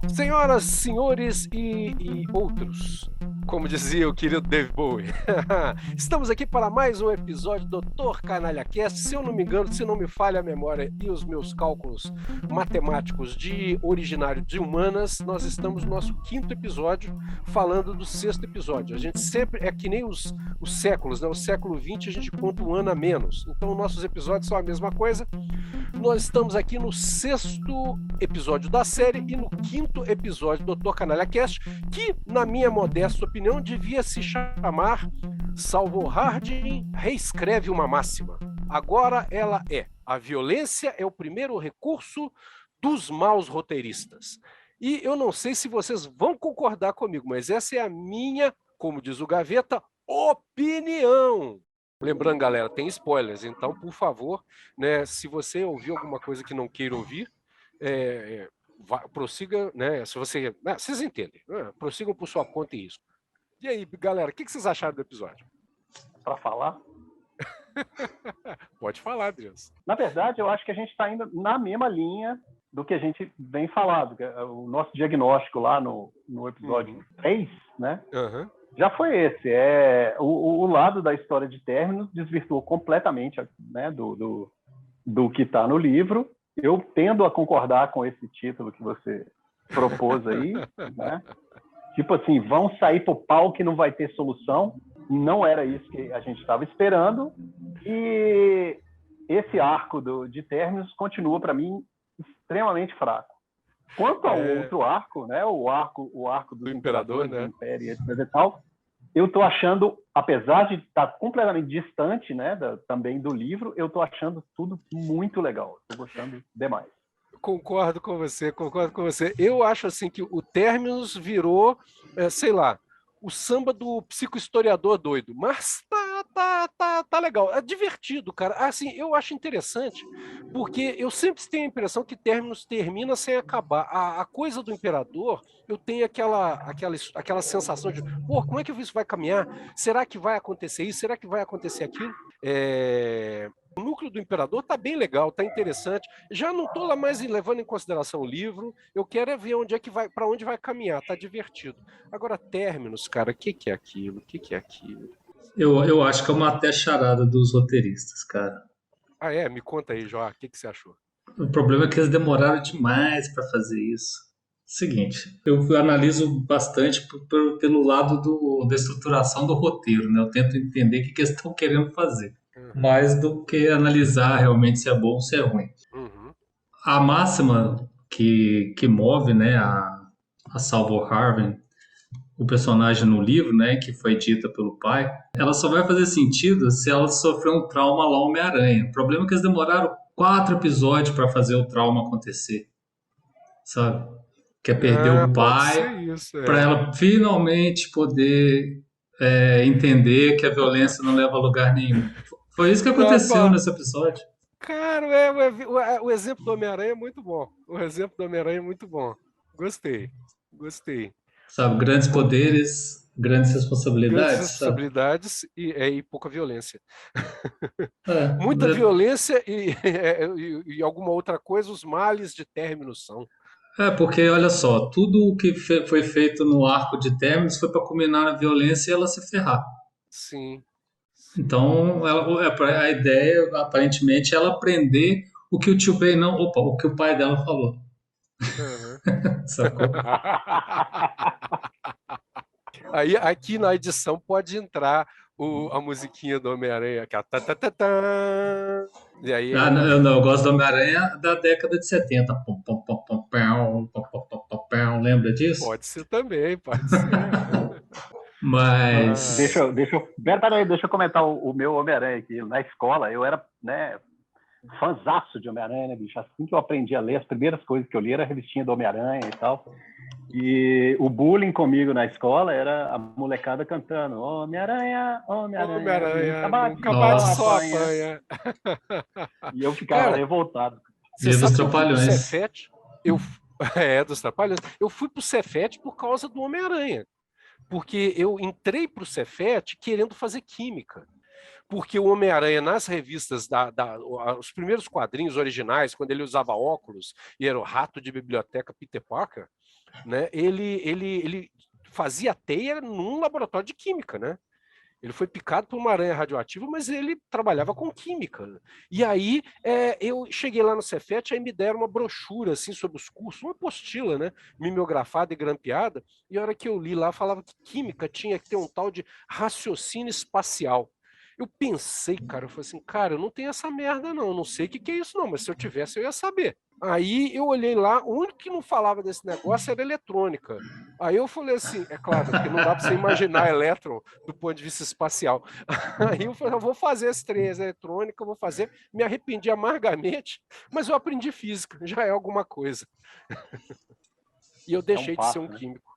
Senhoras, senhores e outros, como dizia o querido Dave Bowie, estamos aqui para mais um episódio do Dr. Canalha Cast. Se eu não me engano, se não me falha a memória e os meus cálculos matemáticos de originário de humanas, nós estamos no nosso 5º episódio, falando do 6º episódio. A gente sempre, é que nem os séculos, né? O século XX a gente conta um ano a menos, então nossos episódios são a mesma coisa. Nós estamos aqui no 6º episódio da série e no 5º episódio do Dr. Canalha Cast, que, na minha modesta opinião, devia se chamar Salvo Harding reescreve uma máxima. Agora ela é: a violência é o primeiro recurso dos maus roteiristas. E eu não sei se vocês vão concordar comigo, mas essa é a minha, como diz o Gaveta, opinião. Lembrando, galera, tem spoilers, então, por favor, né, se você ouvir alguma coisa que não queira ouvir, prossiga, né, se você... vocês entendem, né, prossigam por sua conta e isso. E aí, galera, o que vocês acharam do episódio? Para falar? Pode falar, Adriano. Na verdade, eu acho que a gente está indo na mesma linha do que a gente vem falando. O nosso diagnóstico lá no episódio 3, né? Já foi esse. O lado da história de términos desvirtuou completamente, né, do que está no livro. Eu tendo a concordar com esse título que você propôs aí, né? Tipo assim, vão sair pro pau que não vai ter solução. Não era isso que a gente estava esperando. E esse arco de términos continua, para mim, extremamente fraco. Quanto ao outro arco, né, o arco do imperador, né, do Império, etc. e tal, eu estou achando, apesar de estar completamente distante, né, também do livro, eu estou achando tudo muito legal. Estou gostando demais. Concordo com você. Eu acho assim que o Terminus virou, sei lá, o samba do psicohistoriador doido, mas tá legal, é divertido, cara. Assim, eu acho interessante, porque eu sempre tenho a impressão que Terminus termina sem acabar. A coisa do Imperador, eu tenho aquela sensação de, pô, como é que isso vai caminhar? Será que vai acontecer isso? Será que vai acontecer aquilo? O núcleo do Imperador tá bem legal, tá interessante. Já não tô lá mais levando em consideração o livro. Eu quero ver onde é que vai, para onde vai caminhar. Tá divertido. Agora, Terminus, cara, o que é aquilo? O que é aquilo? Eu acho que é uma até charada dos roteiristas, cara. Me conta aí, Jó. O que você achou? O problema é que eles demoraram demais para fazer isso. Seguinte, eu analiso bastante pelo lado da estruturação do roteiro, né? Eu tento entender o que eles estão querendo fazer, mais do que analisar realmente se é bom ou se é ruim. A máxima que move, né, a Salvo Harding, o personagem no livro, né, que foi dita pelo pai, ela só vai fazer sentido se ela sofreu um trauma lá Homem-Aranha. O problema é que eles demoraram 4 episódios para fazer o trauma acontecer, sabe? Que é perder o pai, para ela finalmente poder entender que a violência não leva a lugar nenhum. Foi isso que aconteceu nesse episódio. Cara, o exemplo do Homem-Aranha é muito bom. Gostei. Sabe, grandes poderes, grandes responsabilidades. Grandes responsabilidades e pouca violência. Muita violência e alguma outra coisa, os males de Terminus são. Porque, olha só, tudo o que foi feito no arco de Terminus foi para culminar na violência e ela se ferrar. Sim. Então, a ideia, aparentemente, é ela aprender o que o tio Ben o que o pai dela falou. Sacou? Aí, aqui na edição pode entrar a musiquinha do Homem-Aranha, que é e aí eu gosto do Homem-Aranha da década de 70. Lembra disso? Pode ser também, pode ser. Mas... Deixa eu comentar o meu Homem-Aranha aqui. Na escola, eu era, né, fãzaço de Homem-Aranha, né, bicho? Assim que eu aprendi a ler, as primeiras coisas que eu li era a revistinha do Homem-Aranha e tal. E o bullying comigo na escola era a molecada cantando Homem-Aranha, Homem-Aranha, nunca bate só apanha. E eu ficava revoltado. Você sabe que eu fui pro Cefete? Dos Trapalhões. Eu fui pro Cefete por causa do Homem-Aranha. Porque eu entrei pro Cefete querendo fazer química. porque o Homem-Aranha, nas revistas, os primeiros quadrinhos originais, quando ele usava óculos e era o rato de biblioteca Peter Parker, né, ele fazia teia num laboratório de química, né? Ele foi picado por uma aranha radioativa, mas ele trabalhava com química. E aí eu cheguei lá no Cefet, aí me deram uma brochura assim, sobre os cursos, uma apostila, né, mimeografada e grampeada, e a hora que eu li lá, falava que química tinha que ter um tal de raciocínio espacial. Eu pensei, cara, eu falei assim, cara, eu não tenho essa merda não, não sei o que é isso não, mas se eu tivesse eu ia saber. Aí eu olhei lá, o único que não falava desse negócio era eletrônica. Aí eu falei assim, é claro, porque não dá para você imaginar elétron do ponto de vista espacial. Aí eu falei, eu vou fazer as três, eletrônica, eu vou fazer. Me arrependi amargamente, mas eu aprendi física, já é alguma coisa. E eu deixei de ser um químico.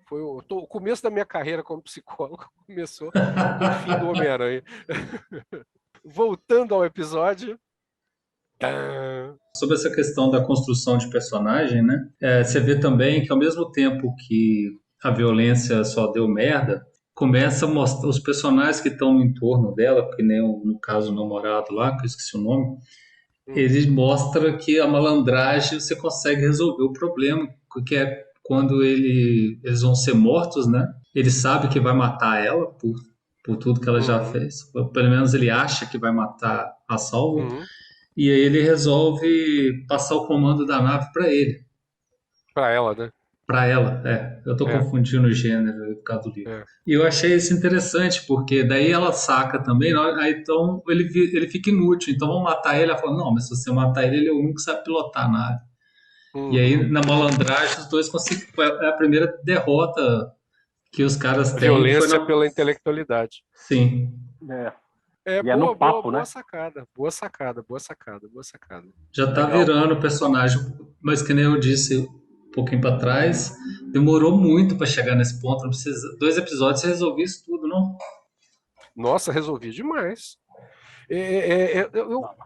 Foi o começo da minha carreira como psicólogo, começou com o fim do Homem-Aranha. Voltando ao episódio. Sobre essa questão da construção de personagem, né? Você vê também que ao mesmo tempo que a violência só deu merda, começa a mostrar os personagens que estão no entorno dela, porque nem no caso o namorado lá, que eu esqueci o nome, ele mostra que a malandragem você consegue resolver o problema, que é quando eles vão ser mortos, né? Ele sabe que vai matar ela por tudo que ela já fez. Pelo menos ele acha que vai matar a Salvo. E aí ele resolve passar o comando da nave para ele. Para ela, né? Para ela, Eu tô confundindo o gênero por causa do livro. E eu achei isso interessante, porque daí ela saca também, aí então ele fica inútil. Então vamos matar ele. Ela fala, não, mas se você matar ele, ele é o único que sabe pilotar a nave. E aí, na malandragem, os dois conseguem. É a primeira derrota que os caras têm. Violência pela intelectualidade. Sim. Boa sacada. Já tá virando o personagem, mas que nem eu disse um pouquinho para trás, demorou muito para chegar nesse ponto. Não precisa, 2 episódios você resolveu isso tudo, não? Nossa, resolvi demais.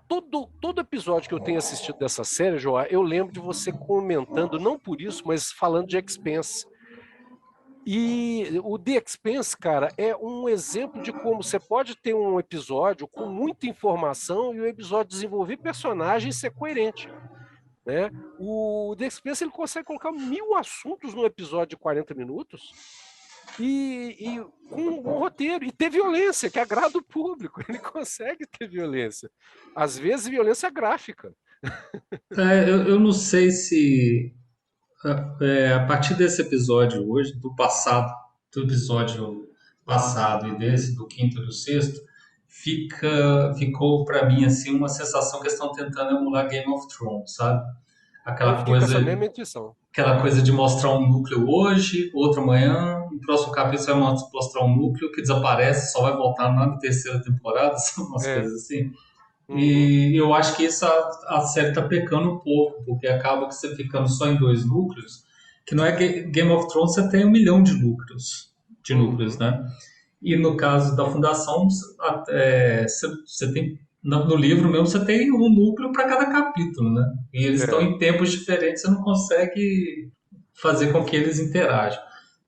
Todo episódio que eu tenho assistido dessa série, Joá, eu lembro de você comentando, não por isso, mas falando de Expanse. E o The Expanse, cara, é um exemplo de como você pode ter um episódio com muita informação e o episódio desenvolver personagens e ser coerente. Né? O The Expanse ele consegue colocar 1000 assuntos num episódio de 40 minutos e com um roteiro, e ter violência, que agrada o público. Ele consegue ter violência. Às vezes, violência gráfica. Eu não sei se a partir desse episódio hoje, do episódio passado e desse, do quinto e do sexto, ficou para mim assim uma sensação que eles estão tentando emular Game of Thrones, sabe? Aquela coisa de mostrar um núcleo hoje, outro amanhã, no próximo capítulo vai mostrar um núcleo que desaparece, só vai voltar na terceira temporada, são umas coisas assim. E eu acho que isso a série tá pecando um pouco, porque acaba que você ficando só em 2 núcleos, que não é Game of Thrones, você tem 1 milhão de núcleos, né? E no caso da Fundação, você tem, no livro mesmo, você tem um núcleo para cada capítulo, né? E eles estão em tempos diferentes, você não consegue fazer com que eles interajam.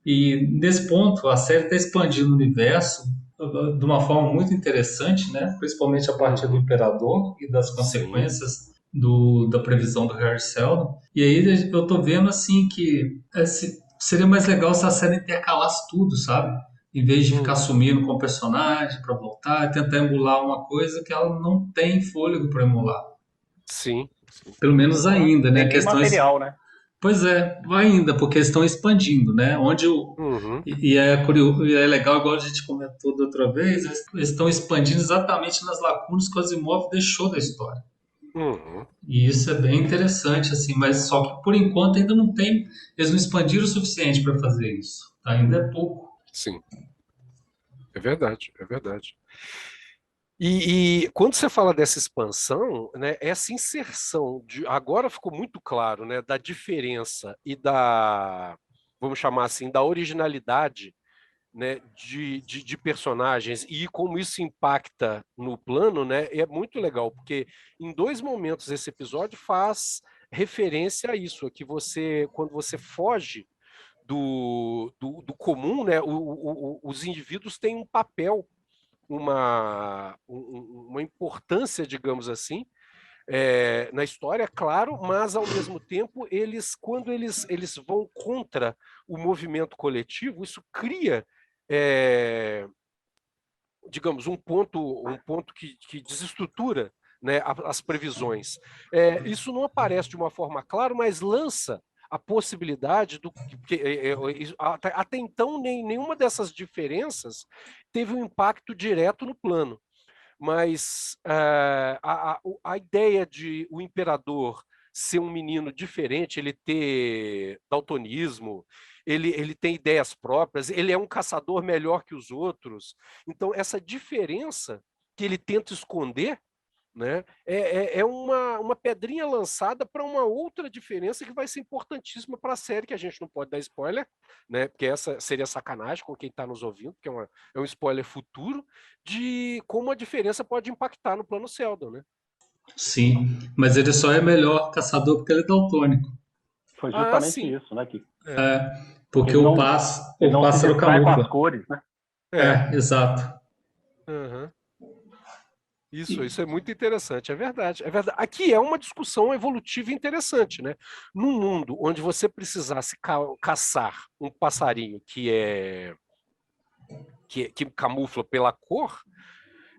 E nesse ponto, a série está expandindo o universo de uma forma muito interessante, né? Principalmente a partir do Imperador e das consequências da previsão do Harry Seldon. E aí eu tô vendo assim que seria mais legal se a série intercalasse tudo, sabe? Em vez de ficar sumindo com o personagem para voltar e tentar emular uma coisa que ela não tem fôlego para emular. Sim. Pelo menos ainda, né? Tem material, né? Pois é, ainda, porque eles estão expandindo, né? E é legal, igual a gente comentou da outra vez, eles estão expandindo exatamente nas lacunas que o Asimov deixou da história. E isso é bem interessante, assim, mas só que por enquanto ainda não tem, eles não expandiram o suficiente para fazer isso. Ainda é pouco. Sim. É verdade. E quando você fala dessa expansão, né, essa inserção, agora ficou muito claro, né, da diferença e vamos chamar assim, da originalidade, né, de personagens e como isso impacta no plano, né, é muito legal, porque em 2 momentos esse episódio faz referência a isso, que quando você foge do comum, né, os indivíduos têm um papel uma importância, digamos assim, na história, claro, mas ao mesmo tempo quando eles vão contra o movimento coletivo, isso cria, digamos, um ponto que desestrutura, né, as previsões. Isso não aparece de uma forma clara, mas lança a possibilidade do que até então nenhuma dessas diferenças teve um impacto direto no plano. Mas a ideia de o imperador ser um menino diferente, ele ter daltonismo, ele tem ideias próprias, ele é um caçador melhor que os outros. Então, essa diferença que ele tenta esconder, né, é uma pedrinha lançada para uma outra diferença que vai ser importantíssima para a série, que a gente não pode dar spoiler, né, porque essa seria sacanagem com quem está nos ouvindo, porque é um spoiler futuro, de como a diferença pode impactar no plano Seldon, né? Sim, mas ele só é melhor caçador porque ele é daltônico. Foi justamente sim. isso, né, Kiko? Porque ele o não pássaro se camufla. com as cores, né? Exato. Uhum. Isso é muito interessante, é verdade, é verdade. Aqui é uma discussão evolutiva interessante, né? Num mundo onde você precisasse caçar um passarinho que camufla pela cor,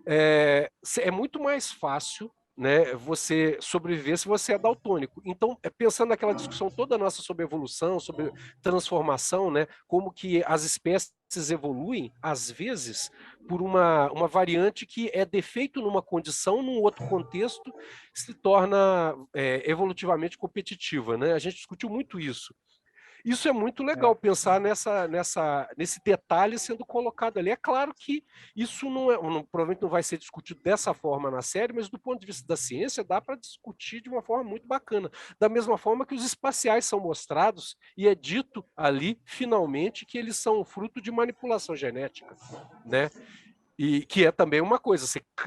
é muito mais fácil, né, você sobreviver se você é daltônico. Então, pensando naquela discussão toda nossa sobre evolução, sobre transformação, né, como que as espécies evoluem, às vezes, por uma variante que é defeito numa condição, num outro contexto, se torna evolutivamente competitiva, né? A gente discutiu muito isso. Isso é muito legal, pensar nesse detalhe sendo colocado ali. É claro que isso provavelmente não vai ser discutido dessa forma na série, mas do ponto de vista da ciência dá para discutir de uma forma muito bacana. Da mesma forma que os espaciais são mostrados e é dito ali, finalmente, que eles são fruto de manipulação genética, né? E que é também uma coisa,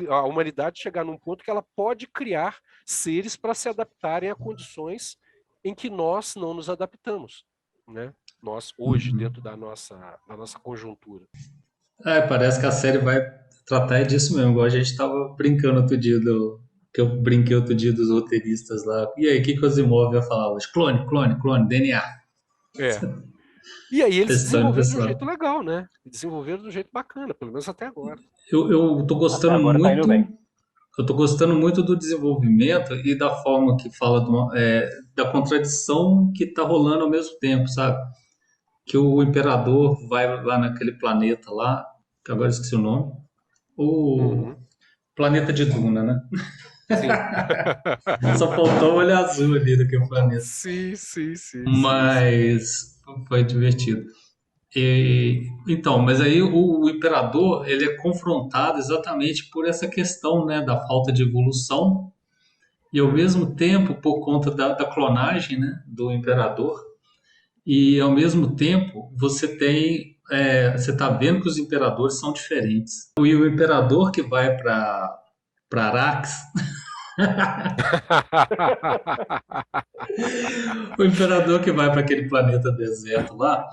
a humanidade chegar num ponto que ela pode criar seres para se adaptarem a condições em que nós não nos adaptamos, né? Nós hoje, dentro da nossa conjuntura. Parece que a série vai tratar disso mesmo, igual a gente estava brincando outro dia que eu brinquei outro dia dos roteiristas lá. E aí, o que o Asimov ia falar hoje? Clone, DNA. E aí eles Testando desenvolveram de um pessoal. jeito legal, né? Desenvolveram de um jeito bacana, pelo menos até agora. Eu tô gostando agora muito. Tá indo bem. Eu tô gostando muito do desenvolvimento e da forma que fala da contradição que tá rolando ao mesmo tempo, sabe? Que o imperador vai lá naquele planeta lá, que agora eu esqueci o nome, o planeta de Duna, né? Sim. Só faltou o olho azul ali daquele planeta. Sim. Mas foi divertido. Então, mas aí o imperador ele é confrontado exatamente por essa questão, né, da falta de evolução e ao mesmo tempo por conta da clonagem, né, do imperador. E ao mesmo tempo você está vendo que os imperadores são diferentes. E o imperador que vai para Arax o imperador que vai para aquele planeta deserto lá,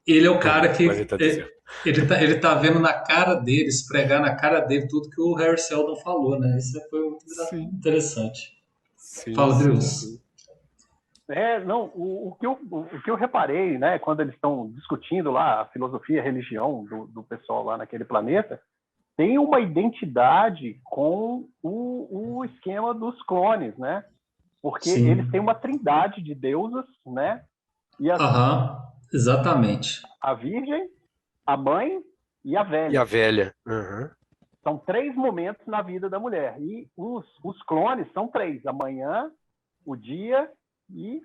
ele é o cara que ele tá vendo na cara dele, esfregar na cara dele tudo que o Harry Seldon falou, né? Isso foi muito interessante. Fala, Deus. Não, o que eu reparei, né, quando eles estão discutindo lá a filosofia, a religião do pessoal lá naquele planeta, tem uma identidade com o esquema dos clones, né? Porque eles têm uma trindade de deusas, né? E exatamente. A Virgem, a Mãe e a Velha. E a Velha. São 3 momentos na vida da mulher. E os clones são 3. A manhã, o dia e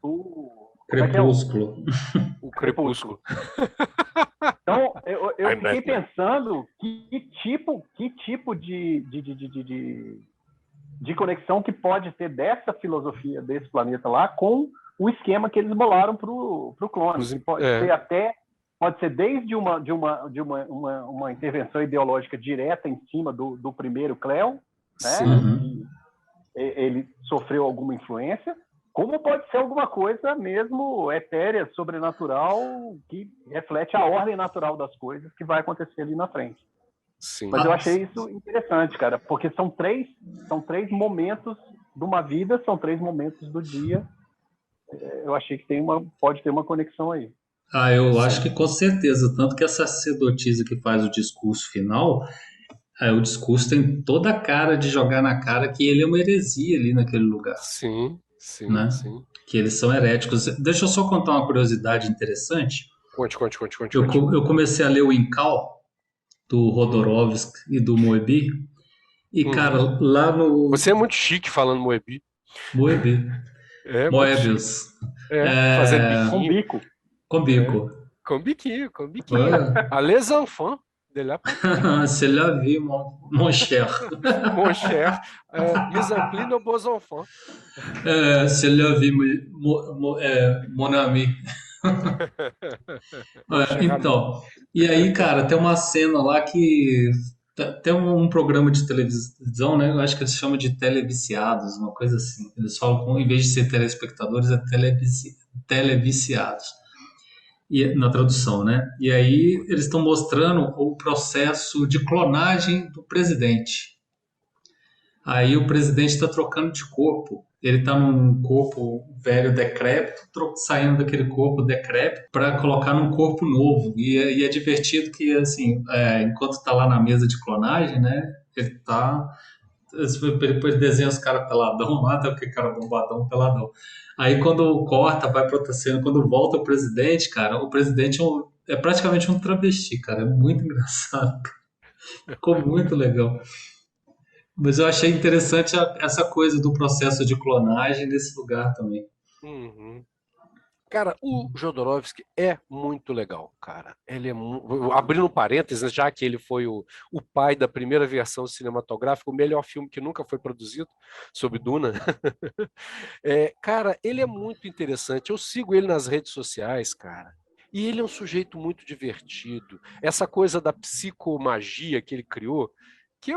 o crepúsculo. O crepúsculo. Então, eu fiquei pensando que tipo de conexão que pode ter dessa filosofia desse planeta lá com o esquema que eles bolaram para o clone. Pode ser desde uma intervenção ideológica direta em cima do primeiro Cleo, né? Ele sofreu alguma influência, como pode ser alguma coisa mesmo etérea, sobrenatural, que reflete a ordem natural das coisas que vai acontecer ali na frente. Sim. Mas eu achei isso interessante, cara, porque são três momentos de uma vida, são 3 momentos do dia. Eu achei que pode ter uma conexão aí. Eu acho que com certeza, tanto que essa sacerdotisa que faz o discurso final, o discurso tem toda a cara de jogar na cara que ele é uma heresia ali naquele lugar. Sim, né? Que eles são heréticos. Deixa eu só contar uma curiosidade interessante. Conte. Eu comecei a ler o Incal, do Rodorovsky e do Moebi, e, cara, lá no... Você é muito chique falando Moebi. Moebi. É, Moebius. Fazendo biquinho. Com bico. Com biquinho. A les enfants de la patrie. C'est la vie, mon cher. Mon cher. Mise en pli nos beaux enfants. C'est la vie, mon ami. Então, e aí, cara, tem uma cena lá que tem um programa de televisão, né? Eu acho que eles chamam de televiciados, uma coisa assim. Eles falam, em vez de ser telespectadores, é televiciados. E, na tradução, né? E aí eles estão mostrando o processo de clonagem do presidente. Aí o presidente está trocando de corpo. Ele está num corpo velho decrépito, saindo daquele corpo decrépito para colocar num corpo novo. E é divertido que, assim, enquanto está lá na mesa de clonagem, né? Ele tá... Depois desenha os caras peladão lá, tá aquele cara bombadão, peladão. Aí quando corta, vai pra outra cena, quando volta o presidente, cara, o presidente é praticamente um travesti, cara. É muito engraçado. Ficou muito legal. Mas eu achei interessante essa coisa do processo de clonagem nesse lugar também. Cara, o Jodorowsky é muito legal, cara. Ele é abrindo parênteses, já que ele foi o pai da primeira versão cinematográfica, o melhor filme que nunca foi produzido sobre Duna. Cara, ele é muito interessante. Eu sigo ele nas redes sociais, cara. E ele é um sujeito muito divertido. Essa coisa da psicomagia que ele criou, que é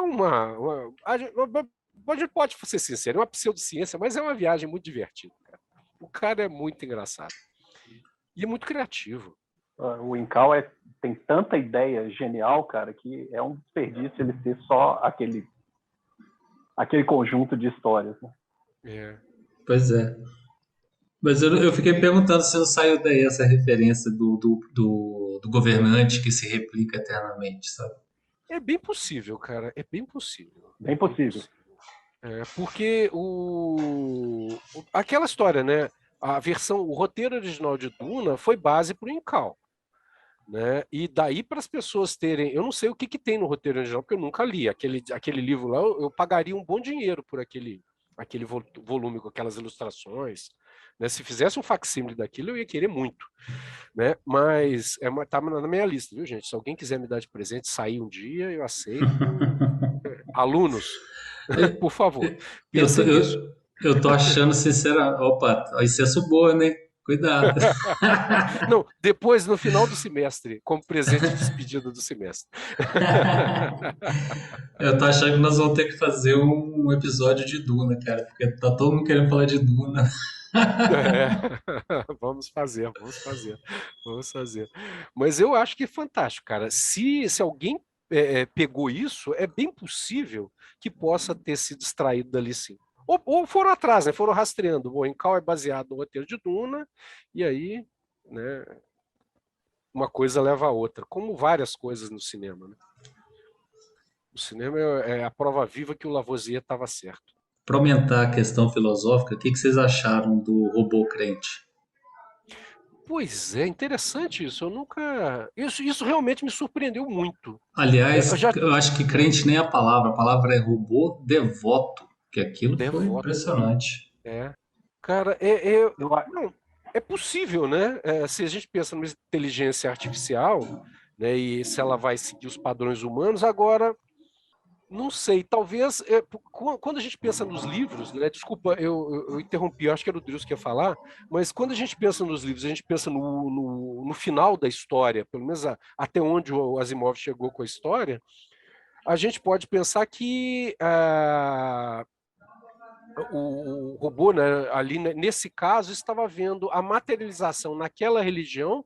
a gente pode ser sincero, é uma pseudociência, mas é uma viagem muito divertida, cara. O cara é muito engraçado. E é muito criativo. O Incal tem tanta ideia genial, cara, que é um desperdício ele ser só aquele conjunto de histórias. Né? Pois é. Mas eu fiquei perguntando se não saiu daí essa referência do governante que se replica eternamente, sabe? É bem possível, cara. É bem possível. Bem possível. Porque aquela história, né? O roteiro original de Duna foi base para o Incal. Né? E daí para as pessoas terem... Eu não sei o que tem no roteiro original, porque eu nunca li. Aquele livro lá, eu pagaria um bom dinheiro por aquele volume com aquelas ilustrações. Né? Se fizesse um facsímile daquilo, eu ia querer muito. Né? Mas tá na minha lista, viu, gente? Se alguém quiser me dar de presente, sair um dia, eu aceito. Alunos, por favor, pensem nisso. Eu tô achando sinceramente... Opa, excesso boa, né? Cuidado. Não, depois, no final do semestre, como presente de despedida do semestre. Eu tô achando que nós vamos ter que fazer um episódio de Duna, cara, porque tá todo mundo querendo falar de Duna. Vamos fazer. Mas eu acho que é fantástico, cara. Se alguém pegou isso, é bem possível que possa ter se distraído dali, sim. Ou foram atrás, né? Foram rastreando. O Incal é baseado no roteiro de Duna, e aí, né, uma coisa leva a outra, como várias coisas no cinema. Né? O cinema é a prova viva que o Lavoisier estava certo. Para aumentar a questão filosófica, o que vocês acharam do robô crente? Pois é, interessante isso. Eu nunca... Isso realmente me surpreendeu muito. Aliás, eu acho que crente nem a palavra é robô devoto. Que aquilo foi impressionante. Cara, não, é possível, né? Se a gente pensa numa inteligência artificial, né, e se ela vai seguir os padrões humanos, agora, não sei, talvez, quando a gente pensa nos livros, né, desculpa, eu interrompi, eu acho que era o Drius que ia falar, mas quando a gente pensa nos livros, a gente pensa no final da história, pelo menos até onde o Asimov chegou com a história, a gente pode pensar que o robô, né, ali nesse caso, estava vendo a materialização naquela religião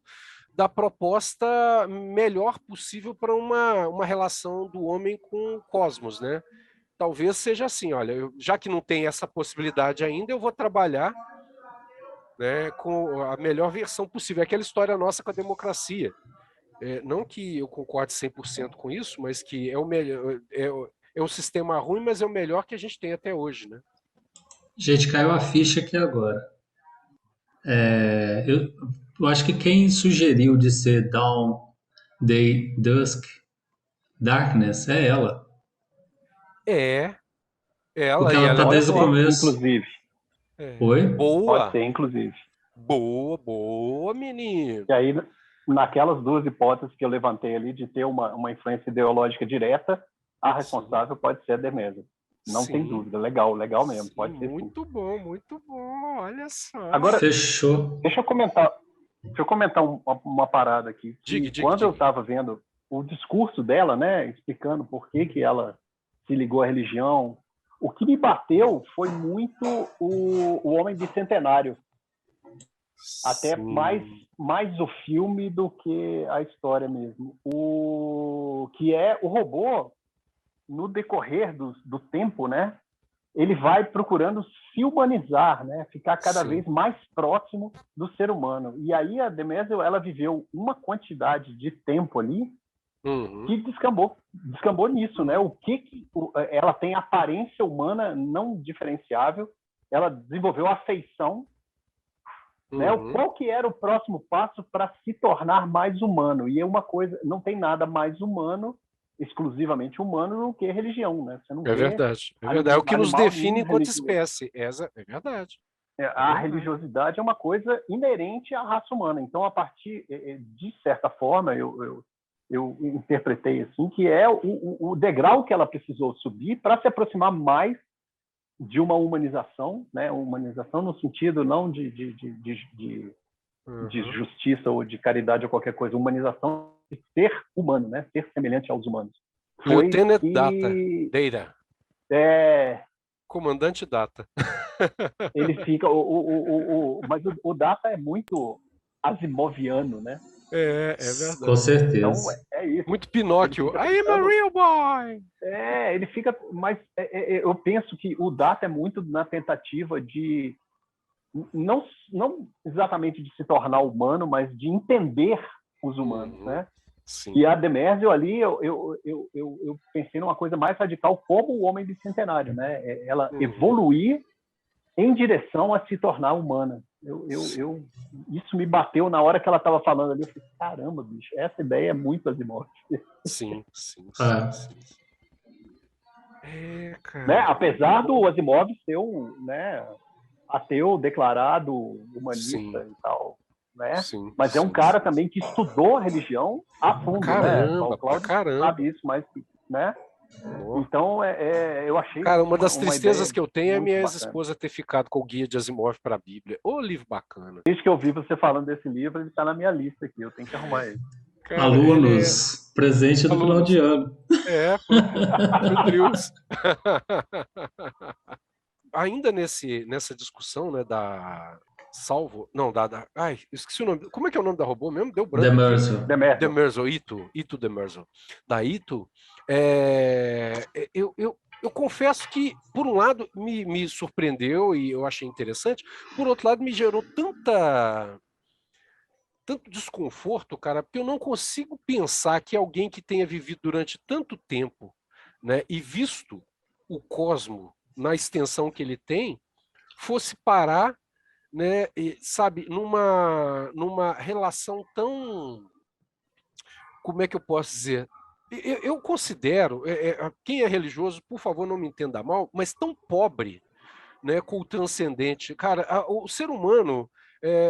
da proposta melhor possível para uma relação do homem com o cosmos, né? Talvez seja assim, olha, já que não tem essa possibilidade ainda, eu vou trabalhar, né, com a melhor versão possível. É aquela história nossa com a democracia. Não que eu concorde 100% com isso, mas que é o melhor, é um sistema ruim, mas é o melhor que a gente tem até hoje, né? Gente, caiu a ficha aqui agora. Eu acho que quem sugeriu de ser Dawn, Day, Dusk, Darkness é ela. Ela Porque e ela tá ela é desde o mulher. começo. Inclusive. Oi? Boa. Pode ser, inclusive. Boa, menino. E aí, naquelas duas hipóteses que eu levantei ali, de ter uma influência ideológica direta, a responsável pode ser a Demésia. Não tem dúvida. Legal mesmo. Sim, pode ser. Muito bom. Olha só. Agora, fechou. Deixa eu comentar uma parada aqui. Quando eu estava vendo o discurso dela, né, explicando por que ela se ligou à religião, o que me bateu foi muito o Homem Bicentenário. Até mais o filme do que a história mesmo. Que é o robô, no decorrer do tempo, né? Ele vai procurando se humanizar, né? Ficar cada vez mais próximo do ser humano. E aí a Demésia, ela viveu uma quantidade de tempo ali que descambou nisso, né? Ela tem aparência humana não diferenciável, ela desenvolveu afeição, né? Qual que era o próximo passo para se tornar mais humano? E é uma coisa, não tem nada mais humano, exclusivamente humano, do que religião, né? Você não É verdade. É o que nos define enquanto espécie. É verdade. A religiosidade é uma coisa inerente à raça humana. Então, a partir, de certa forma, eu interpretei assim, que é o degrau que ela precisou subir para se aproximar mais de uma humanização, né? Humanização no sentido não de justiça ou de caridade ou qualquer coisa, humanização de ser humano, né? Ser semelhante aos humanos. Lieutenant Data. Comandante Data. Ele fica... mas o Data é muito asimoviano, né? É verdade. Com certeza. Então, é isso. Muito Pinóquio. I am a real boy! Ele fica... Mas eu penso que o Data é muito na tentativa de... Não exatamente de se tornar humano, mas de entender os humanos, né? Sim. E a Demésia ali, eu pensei numa coisa mais radical, como o Homem Bicentenário, né? Ela evoluir em direção a se tornar humana. Isso me bateu na hora que ela estava falando ali. Eu falei, caramba, bicho, essa ideia é muito Asimov. Sim. Cara. Né? Apesar do Asimov ser ateu declarado, humanista e tal. Né? Mas é um cara também que estudou a religião a fundo. Caramba, né? Sabe isso, mas... Né? Então, eu achei... Cara, uma das tristezas que eu tenho é minha ex-esposa ter ficado com o guia de Asimov para a Bíblia. Ô, livro bacana. Desde que eu vi você falando desse livro, ele está na minha lista aqui. Eu tenho que arrumar ele. Cara, alunos, presente do final de ano. Pro Trios. Ainda nessa discussão, né, da... Salvo... Não, ai, esqueci o nome. Como é que é o nome da robô mesmo? Deu branco. Demerzel. Ito Demerzel. Da Ito, eu confesso que, por um lado, me surpreendeu e eu achei interessante, por outro lado, me gerou tanto desconforto, cara, porque eu não consigo pensar que alguém que tenha vivido durante tanto tempo, né, e visto o cosmo na extensão que ele tem, fosse parar, né, sabe, numa relação tão, como é que eu posso dizer? Eu considero, quem é religioso, por favor, não me entenda mal, mas tão pobre, né, com o transcendente. Cara, o ser humano,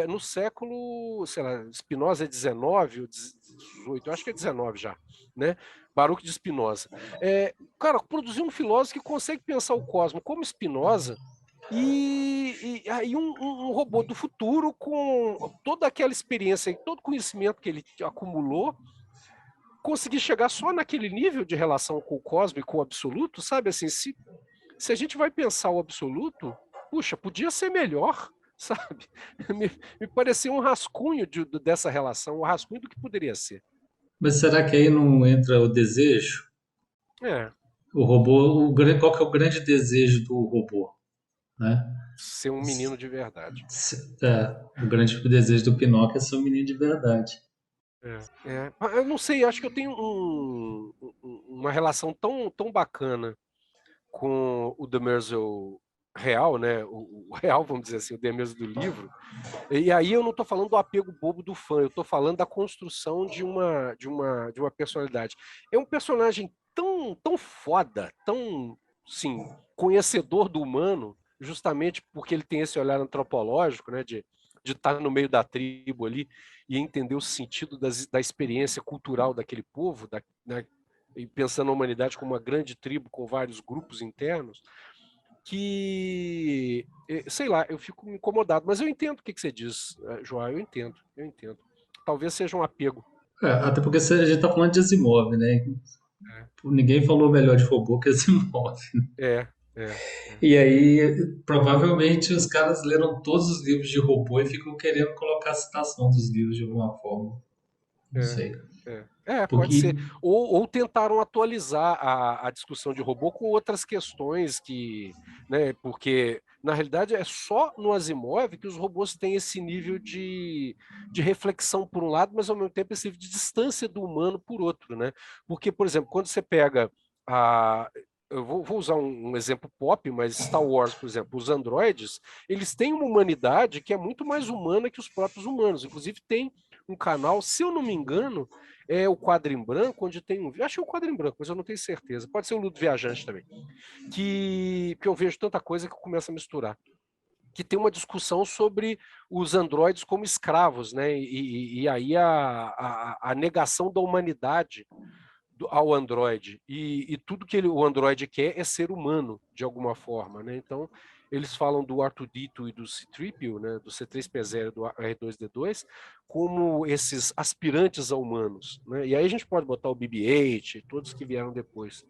no século, sei lá, Spinoza é 19 ou 18, eu acho que é 19 já, né? Baruch de Spinoza. Cara, produziu um filósofo que consegue pensar o cosmos como Spinoza, e aí um robô do futuro com toda aquela experiência e todo conhecimento que ele acumulou, conseguir chegar só naquele nível de relação com o cosmos e com o absoluto, sabe? Assim, se a gente vai pensar o absoluto, puxa, podia ser melhor, sabe? Me parecia um rascunho dessa relação, um rascunho do que poderia ser. Mas será que aí não entra o desejo? O robô, qual que é o grande desejo do robô? Né? Ser um menino de verdade. O grande desejo do Pinóquio é ser um menino de verdade. Eu não sei, acho que eu tenho uma relação tão bacana com o Demerzel real, né? O real, vamos dizer assim, o Demerzel do livro. E aí eu não estou falando do apego bobo do fã, eu estou falando da construção de uma personalidade. É um personagem tão foda, tão, sim, conhecedor do humano, justamente porque ele tem esse olhar antropológico, né? De estar no meio da tribo ali e entender o sentido da experiência cultural daquele povo, né, e pensando na humanidade como uma grande tribo com vários grupos internos, que, sei lá, eu fico incomodado. Mas eu entendo o que você diz, João, eu entendo. Talvez seja um apego. Até porque a gente está falando de Asimov, né? Ninguém falou melhor de robô que Asimov. E aí, provavelmente, os caras leram todos os livros de robô e ficam querendo colocar a citação dos livros de alguma forma. Não sei. Pode ser. Ou tentaram atualizar a discussão de robô com outras questões né, porque, na realidade, é só no Asimov que os robôs têm esse nível de reflexão por um lado, mas, ao mesmo tempo, esse nível de distância do humano por outro, né? Porque, por exemplo, quando você pega eu vou usar um exemplo pop, mas Star Wars, por exemplo, os androides, eles têm uma humanidade que é muito mais humana que os próprios humanos. Inclusive, tem um canal, se eu não me engano, é o Quadro em Branco, onde tem acho que é o Quadro em Branco, mas eu não tenho certeza. Pode ser o Ludo Viajante também. Que eu vejo tanta coisa que eu começo a misturar. Que tem uma discussão sobre os androides como escravos, né? E aí a negação da humanidade ao Android, e tudo que o Android quer é ser humano, de alguma forma, né? Então, eles falam do R2-D2 e do C-3PO, né? Do C3PO e do R2-D2, como esses aspirantes a humanos, né? E aí a gente pode botar o BB-8 e todos que vieram depois.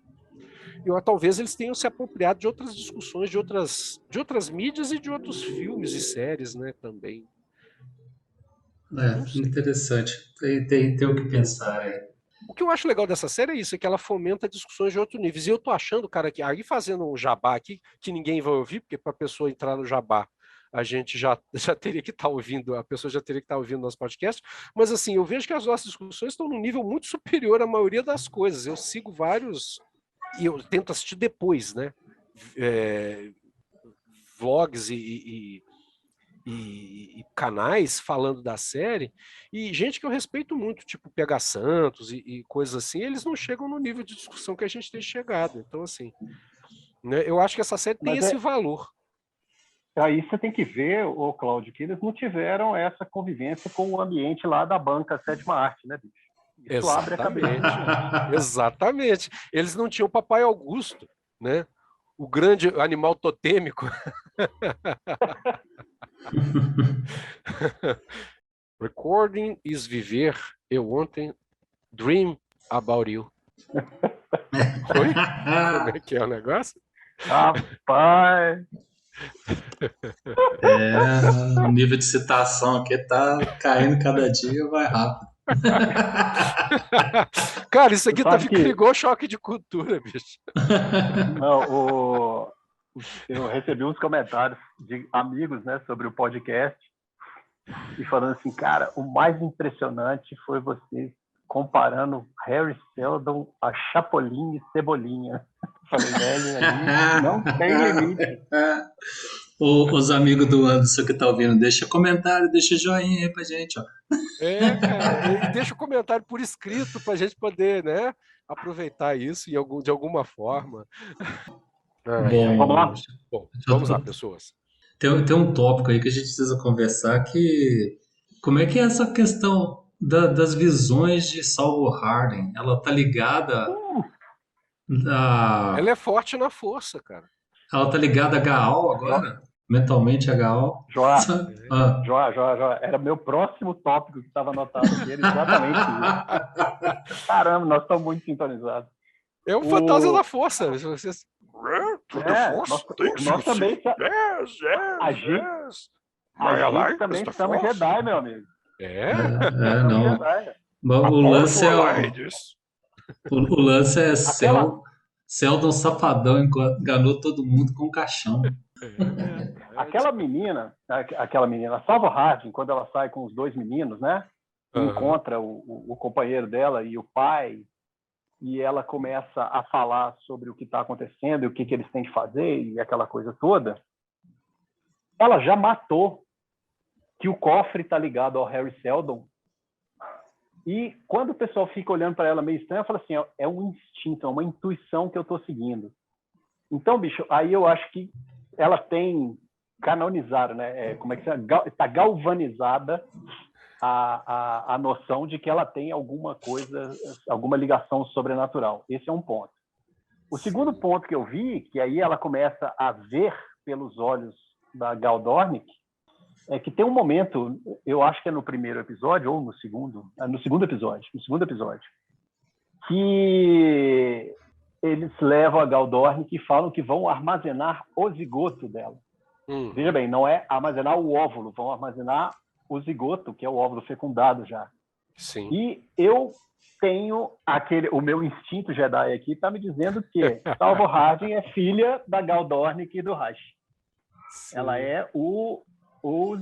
E talvez eles tenham se apropriado de outras discussões, de outras mídias e de outros filmes e séries, né? Também. Interessante. Tem o que pensar aí. O que eu acho legal dessa série é isso, é que ela fomenta discussões de outro nível. E eu tô achando, cara, que aí fazendo um jabá aqui, que ninguém vai ouvir, porque para a pessoa entrar no jabá, a gente já teria que estar ouvindo, a pessoa já teria que estar ouvindo nosso podcast, mas assim, eu vejo que as nossas discussões estão num nível muito superior à maioria das coisas. Eu sigo vários, e eu tento assistir depois, né? Vlogs e canais falando da série, e gente que eu respeito muito, tipo PH Santos e coisas assim, eles não chegam no nível de discussão que a gente tem chegado. Então, assim, né, eu acho que essa série tem esse valor. Aí você tem que ver, Cláudio, que eles não tiveram essa convivência com o ambiente lá da banca Sétima Arte, né, bicho? Isso exatamente, abre a cabeça. Exatamente. Eles não tinham o Papai Augusto, né? O grande animal totêmico. Recording is viver. Eu ontem dream about you. Oi? Como é que é o negócio? Rapaz! O nível de citação aqui tá caindo cada dia, vai rápido. Cara, isso aqui tá ficando igual choque de cultura, bicho. Não, eu recebi uns comentários de amigos, né, sobre o podcast e falando assim, cara, o mais impressionante foi vocês comparando Harry Seldon a Chapolin e Cebolinha. Falei, velho, ali não tem limite. Os amigos do Anderson que tá ouvindo, deixa comentário, deixa joinha aí pra gente, ó. E deixa o comentário por escrito pra gente poder, né, aproveitar isso de alguma forma. Vamos lá? Bom, vamos lá, pessoas. Tem um tópico aí que a gente precisa conversar, que como é que é essa questão das visões de Salvor Hardin? Ela tá ligada Ela é forte na força, cara. Ela tá ligada a Gaal agora? Mentalmente a Gaal? Joá, era meu próximo tópico que estava anotado aqui, era exatamente isso. Caramba, nós estamos muito sintonizados. É um fantasma da força. Vocês... nós também. A gente também chama Jedi, meu amigo. Não. O lance o lance é Seldon Safadão enganou todo mundo com caixão. Aquela menina, a Salva Harding, quando ela sai com os dois meninos, né? Encontra o companheiro dela e o pai, e ela começa a falar sobre o que está acontecendo e o que eles têm que fazer e aquela coisa toda. Ela já matou que o cofre está ligado ao Harry Seldon. E quando o pessoal fica olhando para ela meio estranho, fala assim, é um instinto, é uma intuição que eu estou seguindo. Então, bicho, aí eu acho que ela tem canonizado, né? Como é que está galvanizada a noção de que ela tem alguma coisa, alguma ligação sobrenatural. Esse é um ponto. O segundo ponto que eu vi, que aí ela começa a ver pelos olhos da Gal Dornick, é que tem um momento, eu acho que é no primeiro episódio, ou no segundo episódio, que eles levam a Gal Dornick e falam que vão armazenar o zigoto dela. Veja bem, não é armazenar o óvulo, vão armazenar o zigoto, que é o óvulo fecundado já. Sim. E eu tenho o meu instinto Jedi aqui está me dizendo que Salvo Harding é filha da Gal Dornick e do Rash. Ela é o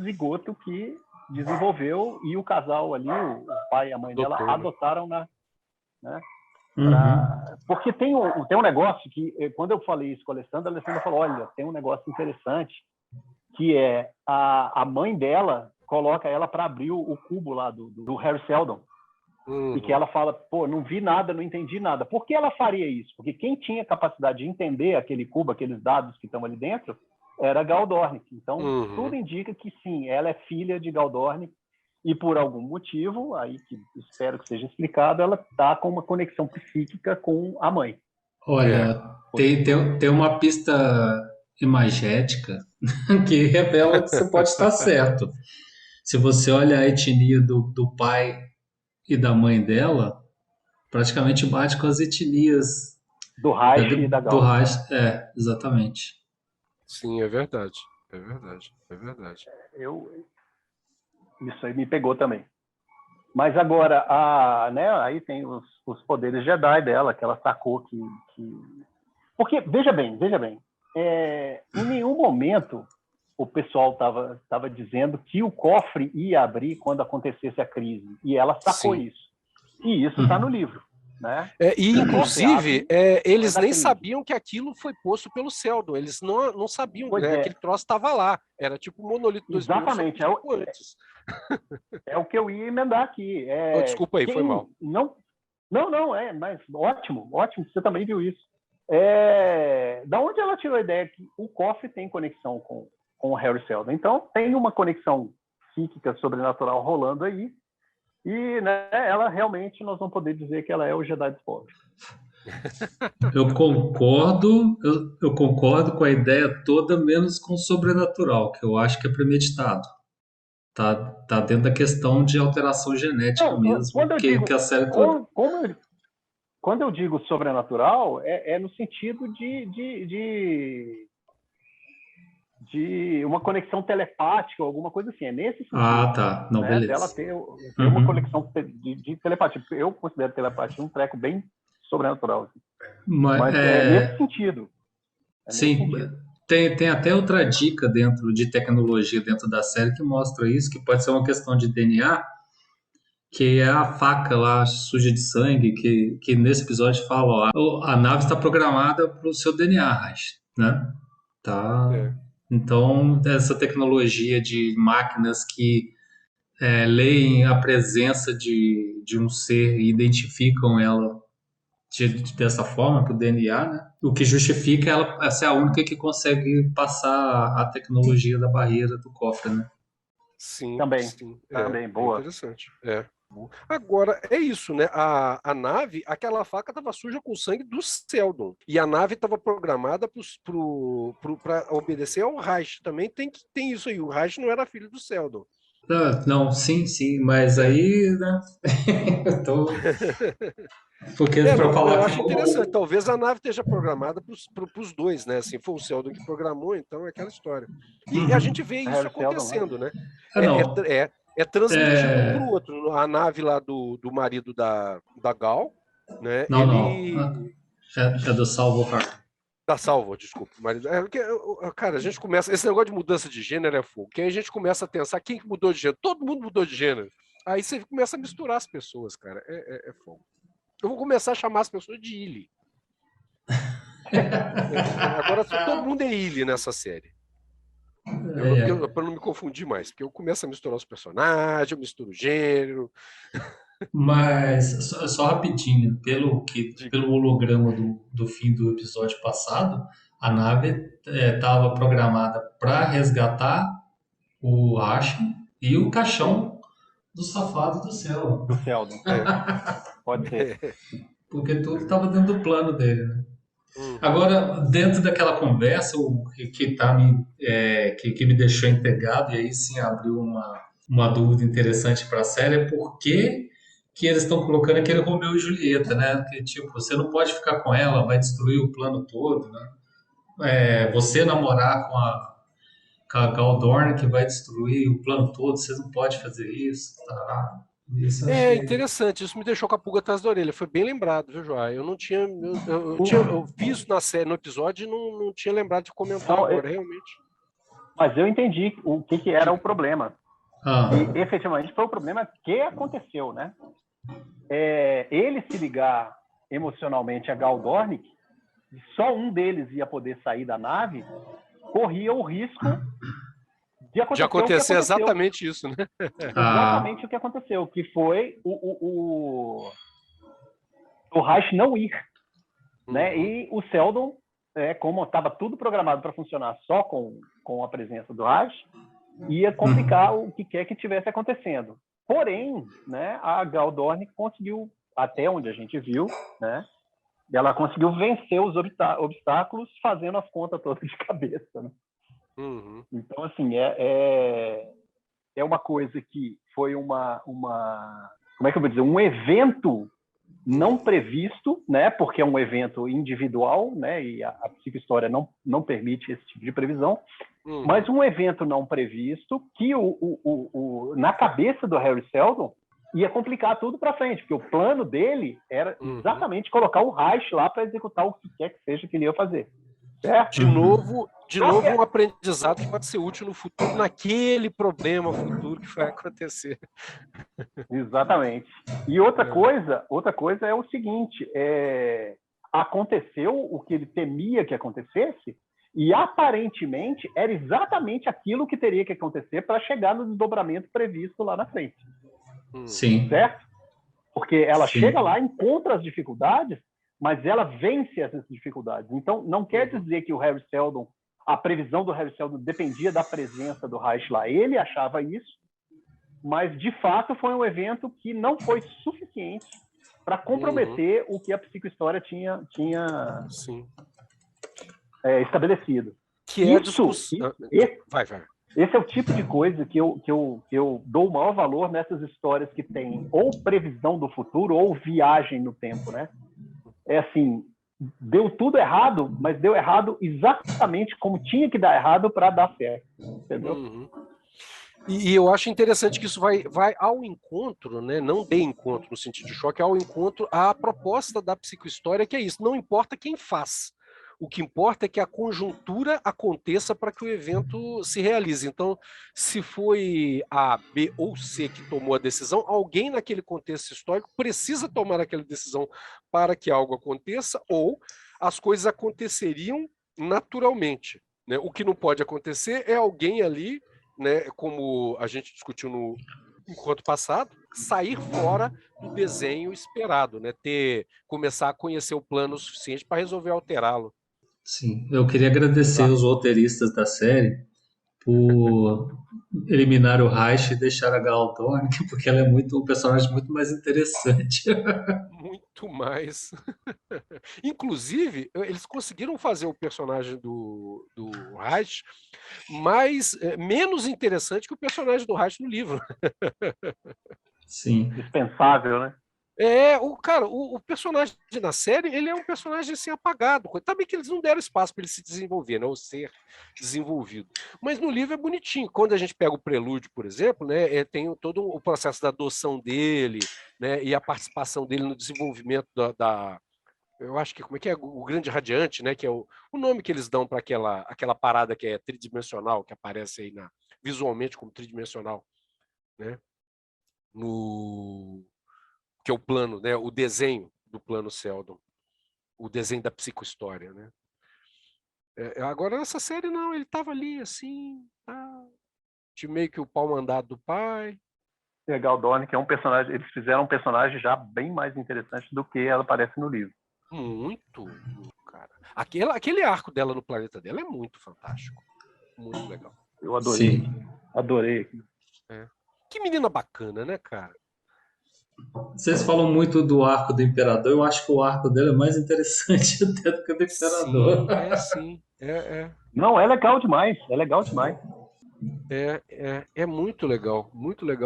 zigoto que desenvolveu, e o casal ali, o pai e a mãe dela, adotaram né? Porque tem um negócio que, quando eu falei isso com a Alessandra falou, olha, tem um negócio interessante, que é a mãe dela coloca ela para abrir o cubo lá do Harry Seldon. E que ela fala, pô, não vi nada, não entendi nada. Por que ela faria isso? Porque quem tinha capacidade de entender aquele cubo, aqueles dados que estão ali dentro, era Gal Dornick. Então, tudo indica que sim, ela é filha de Gal Dornick, e por algum motivo, aí que espero que seja explicado, ela está com uma conexão psíquica com a mãe. Olha, tem uma pista imagética que revela que você pode estar certo. Se você olha a etnia do pai e da mãe dela, praticamente bate com as etnias do Rash e da Gal. Do Rash, exatamente. Sim, é verdade. Isso aí me pegou também. Mas agora, aí tem os poderes Jedi dela, que ela sacou que... Porque, veja bem, em nenhum momento o pessoal estava dizendo que o cofre ia abrir quando acontecesse a crise. E ela sacou isso. E isso está no livro. Né? E, inclusive, eles nem sabiam que aquilo foi posto pelo Seldon. Eles não sabiam, né? Aquele troço estava lá. Era tipo o monolito 2000. Exatamente. Antes. É o que eu ia emendar aqui. Desculpa aí, foi mal. Não, mas ótimo que você também viu isso. Da onde ela tirou a ideia que o cofre tem conexão com o Harry Seldon? Então, tem uma conexão psíquica sobrenatural rolando aí. E, né, ela realmente, nós vamos poder dizer que ela é o Jedi dos pobres. Eu concordo com a ideia toda, menos com o sobrenatural, que eu acho que é premeditado. Tá dentro da questão de alteração genética mesmo, que a série toda... Quando eu digo sobrenatural, é no sentido de uma conexão telepática, alguma coisa assim. É nesse sentido. Tá. Não, beleza. Dela ter uma conexão de telepatia. Eu considero telepatia um treco bem sobrenatural. Assim. Mas é nesse sentido. Sim. Tem até outra dica dentro de tecnologia dentro da série que mostra isso, que pode ser uma questão de DNA, que é a faca lá suja de sangue, que nesse episódio fala, a nave está programada para o seu DNA, Raj, né? Então, essa tecnologia de máquinas que leem a presença de um ser e identificam ela dessa forma, para o DNA, né? O que justifica ela ser a única que consegue passar a tecnologia da barreira do cofre, né? Sim. Também, boa. Interessante. Agora, é isso, né? A nave, aquela faca estava suja com o sangue do Seldon. E a nave estava programada para obedecer ao Rash. Também tem isso aí. O Rash não era filho do Seldon. Não, sim, mas aí, né? Porque eu acho interessante. Talvez a nave esteja programada para os dois, né? Assim, foi o Seldon que programou, então é aquela história. E a gente vê isso acontecendo, né? É transmitido um para o outro. A nave lá do marido da Gal, né? É do Salvo Hard. Da Salvo, desculpa. Marido. Cara, a gente começa. Esse negócio de mudança de gênero é fogo. Que aí a gente começa a pensar quem que mudou de gênero. Todo mundo mudou de gênero. Aí você começa a misturar as pessoas, cara. É fogo. Eu vou começar a chamar as pessoas de Illy. Agora todo mundo é Illy nessa série. Para não me confundir mais, porque eu começo a misturar os personagens, eu misturo o gênero. Mas, só rapidinho, pelo holograma do fim do episódio passado, a nave estava programada para resgatar o Ashen e o caixão do safado do Seldon. Do Seldon, pode ser. Porque tudo estava dentro do plano dele, né? Agora, dentro daquela conversa, o que me deixou intrigado, e aí sim abriu uma dúvida interessante para a série, é por que eles estão colocando aquele Romeu e Julieta, né? Que, tipo, você não pode ficar com ela, vai destruir o plano todo, né? Você namorar com a Gal Dorn, que vai destruir o plano todo, vocês não podem fazer isso, tá? Interessante, isso me deixou com a pulga atrás da orelha. Foi bem lembrado, viu, João? Eu não tinha. Eu vi isso no episódio e não tinha lembrado de comentar agora, realmente. Mas eu entendi o que era o problema. E efetivamente foi o problema que aconteceu, né? Ele se ligar emocionalmente a Gal Dornick, só um deles ia poder sair da nave, corria o risco de acontecer exatamente isso, né? Exatamente o que aconteceu, que foi o Reich não ir, né? E o Seldon, como estava tudo programado para funcionar só com a presença do Reich, ia complicar o que quer que tivesse acontecendo. Porém, né, a Gal Dornick conseguiu, até onde a gente viu, né, ela conseguiu vencer os obstáculos fazendo as contas todas de cabeça, né? Então, assim, é uma coisa que foi como é que eu vou dizer? Um evento não previsto, né? Porque é um evento individual, né? E a psicohistória não permite esse tipo de previsão. Mas um evento não previsto que na cabeça do Harry Seldon ia complicar tudo para frente, porque o plano dele era exatamente colocar o Reich lá para executar o que quer que seja que ele ia fazer. Certo? De novo um aprendizado que pode ser útil no futuro, naquele problema futuro que vai acontecer. Exatamente. E outra coisa é o seguinte, aconteceu o que ele temia que acontecesse, e aparentemente era exatamente aquilo que teria que acontecer para chegar no desdobramento previsto lá na frente. Sim. Certo? Porque ela chega lá, encontra as dificuldades, mas ela vence essas dificuldades. Então, não quer dizer que o Harry Seldon, a previsão do Harry Seldon dependia da presença do Reich lá. Ele achava isso, mas, de fato, foi um evento que não foi suficiente para comprometer o que a psicohistória tinha estabelecido. Esse é o tipo de coisa que eu dou o maior valor nessas histórias que tem ou previsão do futuro ou viagem no tempo, né? É assim, deu tudo errado, mas deu errado exatamente como tinha que dar errado para dar certo, entendeu? E eu acho interessante que isso vai ao encontro, né? Não de encontro no sentido de choque, ao encontro à proposta da psicohistória, que é isso, não importa quem faz. O que importa é que a conjuntura aconteça para que o evento se realize. Então, se foi A, B ou C que tomou a decisão, alguém naquele contexto histórico precisa tomar aquela decisão para que algo aconteça, ou as coisas aconteceriam naturalmente, né? O que não pode acontecer é alguém ali, né, como a gente discutiu no encontro passado, sair fora do desenho esperado, né? Começar a conhecer o plano o suficiente para resolver alterá-lo. Sim, eu queria agradecer os roteiristas da série por eliminar o Reich e deixar a Gal Dornick, porque ela é um personagem muito mais interessante. Muito mais. Inclusive, eles conseguiram fazer o personagem do Reich menos interessante que o personagem do Reich no livro. Sim. Dispensável, né? O personagem na série, ele é um personagem assim apagado. Também que eles não deram espaço para ele se desenvolver, né, ou ser desenvolvido. Mas no livro é bonitinho. Quando a gente pega o Prelúdio, por exemplo, né, tem todo o processo da adoção dele, né, e a participação dele no desenvolvimento eu acho que como é que é o Grande Radiante, né, que é o nome que eles dão para aquela parada que é tridimensional, que aparece aí visualmente como tridimensional, né, no que é o plano, né, o desenho do plano Seldon, o desenho da psicohistória, né? Agora nessa série não, ele estava ali assim, de meio que o pau mandado do pai. Legal, Donnie, que é um personagem, eles fizeram um personagem já bem mais interessante do que ela aparece no livro. Muito, cara. Aquele arco dela no planeta dela é muito fantástico, muito legal. Eu adorei. Sim. Adorei. Que menina bacana, né, cara? Vocês falam muito do arco do Imperador, eu acho que o arco dele é mais interessante até do que o do Imperador. Sim. Não, é legal demais, é legal demais. É muito legal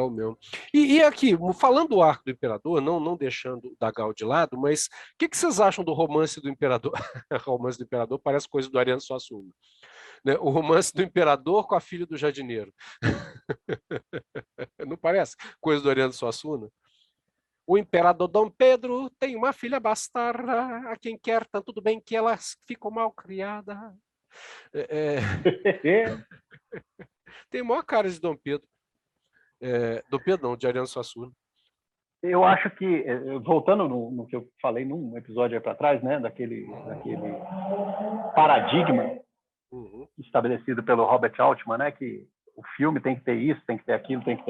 mesmo. E aqui, falando do arco do Imperador, não deixando o Dagal de lado, mas o que vocês acham do romance do Imperador? O romance do Imperador parece coisa do Ariano Suassuna. Né? O romance do Imperador com a filha do jardineiro. Não parece coisa do Ariano Suassuna? O imperador Dom Pedro tem uma filha bastarda, a quem quer tanto do bem que ela ficou mal criada. Tem maior cara de Dom Pedro. Dom Pedro não, de Ariano Suassuna. Eu acho que, voltando no que eu falei num episódio aí para trás, né, daquele paradigma estabelecido pelo Robert Altman, né, que o filme tem que ter isso, tem que ter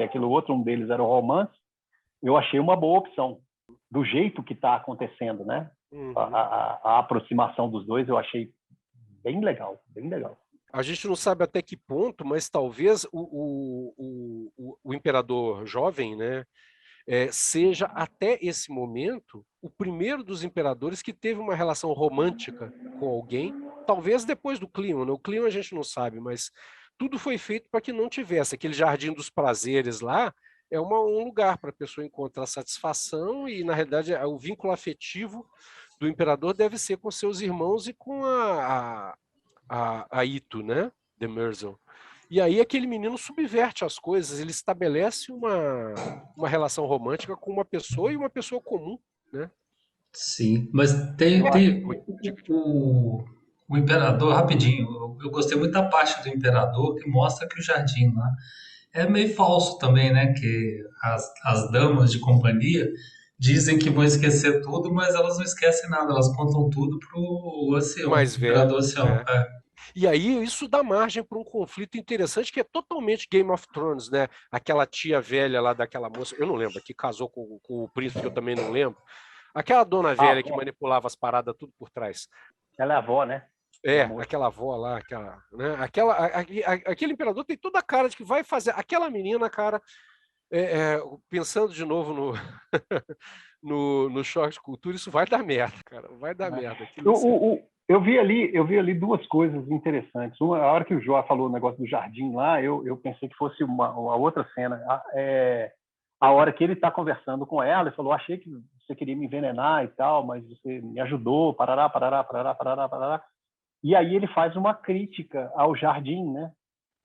aquilo outro, um deles era o romance. Eu achei uma boa opção, do jeito que está acontecendo, né? A aproximação dos dois eu achei bem legal, bem legal. A gente não sabe até que ponto, mas talvez o imperador jovem, né, seja até esse momento o primeiro dos imperadores que teve uma relação romântica com alguém, talvez depois do Cleon, né? O Cleon a gente não sabe, mas tudo foi feito para que não tivesse. Aquele Jardim dos Prazeres lá é um lugar para a pessoa encontrar satisfação e, na realidade, o vínculo afetivo do imperador deve ser com seus irmãos e com a Ito, né? De Merzel. E aí aquele menino subverte as coisas, ele estabelece uma relação romântica com uma pessoa e uma pessoa comum, né? Sim, mas tem o Imperador, rapidinho, eu gostei muito da parte do Imperador que mostra que o jardim lá é meio falso também, né? Que as damas de companhia dizem que vão esquecer tudo, mas elas não esquecem nada, elas contam tudo pro Ancião, mais velho, Imperador Ancião. E aí isso dá margem para um conflito interessante que é totalmente Game of Thrones, né? Aquela tia velha lá daquela moça, eu não lembro, que casou com o príncipe, que eu também não lembro. Aquela dona velha que manipulava as paradas tudo por trás. Ela é a avó, né? Aquela avó lá, né? Aquele imperador tem toda a cara de que vai fazer. Aquela menina, cara, pensando de novo no choque de cultura, isso vai dar merda, cara. Vai dar merda. Eu vi ali duas coisas interessantes. Uma, a hora que o João falou o negócio do jardim lá, eu pensei que fosse uma outra cena. A hora que ele está conversando com ela, ele falou: achei que você queria me envenenar e tal, mas você me ajudou, parará. E aí ele faz uma crítica ao jardim, né?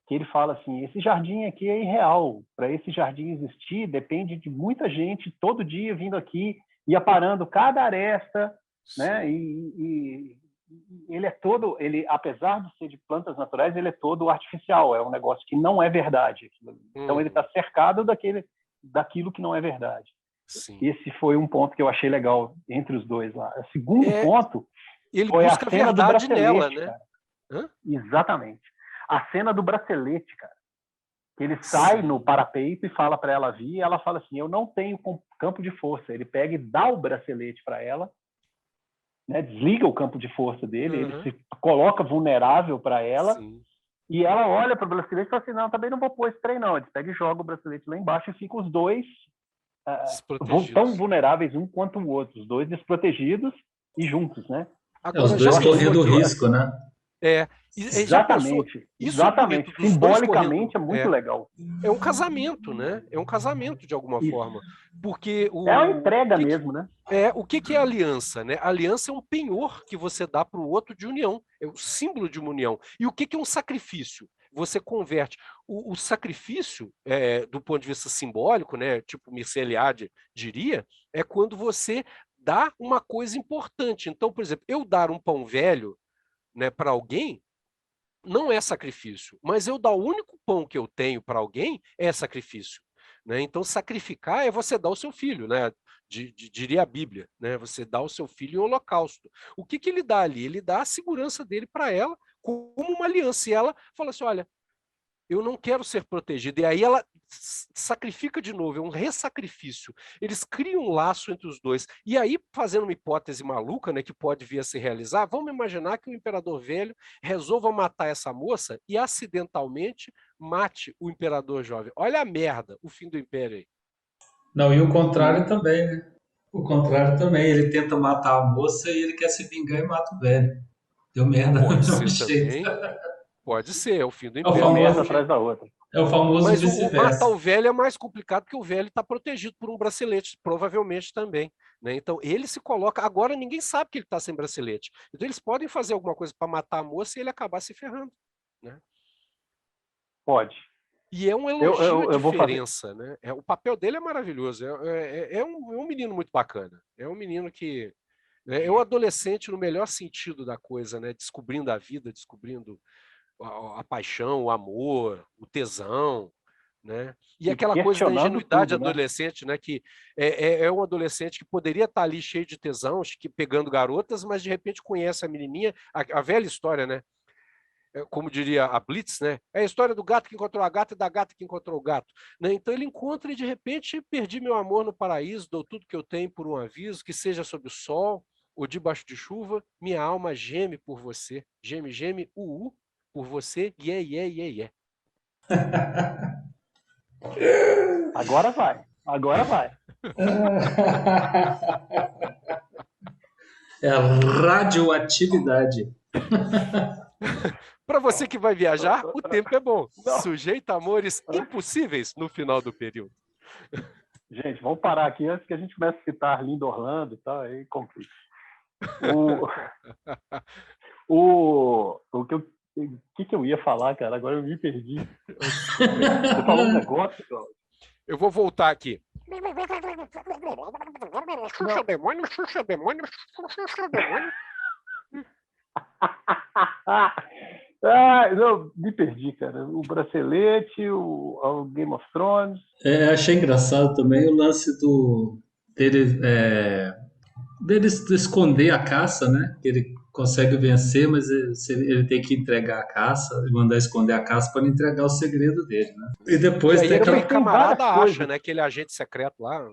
Que ele fala assim: esse jardim aqui é irreal. Para esse jardim existir, depende de muita gente todo dia vindo aqui e aparando cada aresta, né? E ele é todo, apesar de ser de plantas naturais, ele é todo artificial. É um negócio que não é verdade. Então ele está cercado daquilo que não é verdade. Sim. Esse foi um ponto que eu achei legal entre os dois lá. O segundo ponto ele foi busca a cena do bracelete, nela, né? Exatamente. A cena do bracelete, cara. Que ele sai no parapeito e fala para ela vir, e ela fala assim: eu não tenho campo de força. Ele pega e dá o bracelete para ela, né? Desliga o campo de força dele, ele se coloca vulnerável para ela. Sim. E ela olha para o bracelete e fala assim: não, também não vou pôr esse trem, não. Ele pega e joga o bracelete lá embaixo e ficam os dois tão vulneráveis um quanto o outro, os dois desprotegidos e juntos, né? Agora, os dois correndo risco, né? Exatamente. Exatamente. Simbolicamente é muito legal. É um casamento, né? É um casamento de alguma forma. Porque é uma entrega mesmo, né? O que é aliança, né? A aliança é um penhor que você dá para o outro de união. É o símbolo de uma união. E o que é um sacrifício? Você converte. O sacrifício, do ponto de vista simbólico, né? Tipo Mircea Eliade diria, é quando você dá uma coisa importante. Então, por exemplo, eu dar um pão velho, né, para alguém não é sacrifício, mas eu dar o único pão que eu tenho para alguém é sacrifício. Né? Então, sacrificar é você dar o seu filho, né? Diria a Bíblia, né? Você dá o seu filho em holocausto. O que ele dá ali? Ele dá a segurança dele para ela como uma aliança. E ela fala assim, olha, eu não quero ser protegida. E aí ela sacrifica de novo, é um ressacrifício. Eles criam um laço entre os dois. E aí, fazendo uma hipótese maluca, né, que pode vir a se realizar, vamos imaginar que o imperador velho resolva matar essa moça e acidentalmente mate o imperador jovem. Olha a merda, o fim do império aí. Não, e o contrário também, né? O contrário também. Ele tenta matar a moça e ele quer se vingar e mata o velho. Deu merda. Pode ser também. Pode ser, é o fim do império. É uma merda atrás da outra. É o famoso mas vice-versa. Matar o velho é mais complicado porque o velho está protegido por um bracelete, provavelmente também. Né? Então ele se coloca. Agora ninguém sabe que ele está sem bracelete. Então eles podem fazer alguma coisa para matar a moça e ele acabar se ferrando. Né? Pode. E é um elogio à diferença. Né? O papel dele é maravilhoso. É um menino muito bacana. É um menino que. É um adolescente no melhor sentido da coisa, né? Descobrindo a vida, descobrindo a paixão, o amor, o tesão, né? E aquela coisa da ingenuidade tudo, adolescente, né? Que é um adolescente que poderia estar ali cheio de tesão, pegando garotas, mas de repente conhece a menininha, a velha história, né? Como diria a Blitz, né? É a história do gato que encontrou a gata e da gata que encontrou o gato. Né? Então ele encontra e de repente perdi meu amor no paraíso, dou tudo que eu tenho por um aviso, que seja sob o sol ou debaixo de chuva, minha alma geme por você. Geme, geme, por você, yeah. Agora vai. É a radioatividade. Para você que vai viajar, o tempo é bom. Sujeita a amores impossíveis no final do período. Gente, vamos parar aqui antes que a gente comece a citar Arlindo Orlando e tal, aí complica. O que eu ia falar, cara? Agora eu me perdi. Você falou um negócio, Cláudio? Eu vou voltar aqui. Xuxa demônio. Não, me perdi, cara. O bracelete, o Game of Thrones. Achei engraçado também o lance dele esconder a caça, né? Ele consegue vencer, mas ele tem que entregar a caça, mandar esconder a caça para não entregar o segredo dele, né? E depois tem aquele camarada acha, né? Aquele agente secreto lá.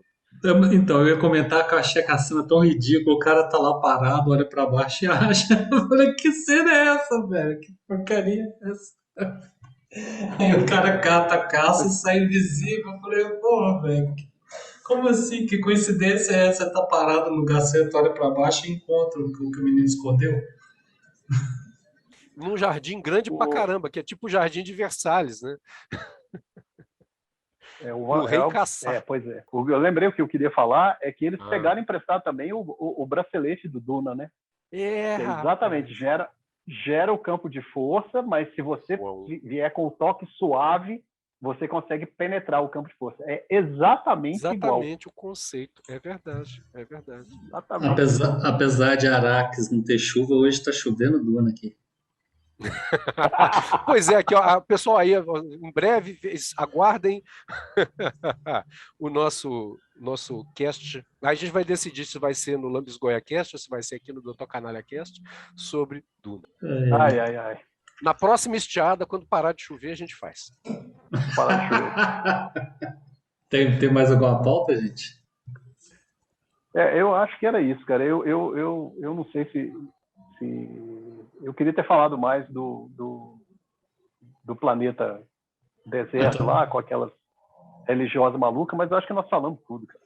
Então, eu ia comentar que eu achei a cena tão ridícula. O cara tá lá parado, olha pra baixo e acha. Eu falei, que cena é essa, velho? Que porcaria é essa? Aí o cara cata a caça e sai invisível. Eu falei, porra, velho. Como assim? Que coincidência é essa? Você tá parado no lugar certo, olha pra baixo e encontra o que o menino escondeu. Num jardim grande pra caramba, que é tipo o Jardim de Versalhes, né? O rei caçar. Pois é. Eu lembrei o que eu queria falar, é que eles pegaram emprestado também o bracelete do Duna, né? Exatamente, gera o campo de força, mas se você vier com o toque suave, você consegue penetrar o campo de força. É exatamente igual. Exatamente o conceito. É verdade. Apesar de Araques não ter chuva, hoje está chovendo Duna aqui. Pois é, aqui, ó, pessoal, aí em breve aguardem o nosso cast. A gente vai decidir se vai ser no Lambis Goya Cast ou se vai ser aqui no Dr. Canalha Cast sobre Duna. Ai. Na próxima estiada, quando parar de chover, a gente faz. Parar de chover. Tem mais alguma pauta, gente? Eu acho que era isso, cara. Eu não sei se eu queria ter falado mais do planeta deserto lá, com aquelas religiosas malucas, mas eu acho que nós falamos tudo, cara.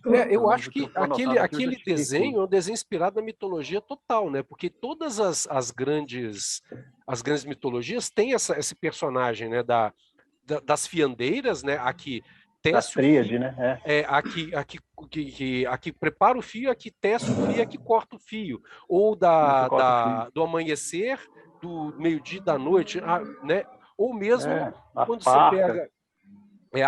Eu acho que aquele desenho é um desenho inspirado na mitologia total, né? Porque todas as grandes mitologias têm esse personagem, né? Das fiandeiras, né? Aqui tece o fio, né? aqui prepara o fio, aqui tece o fio, aqui corta o fio. Ou do amanhecer, do meio-dia, da noite, né? Ou mesmo quando você pega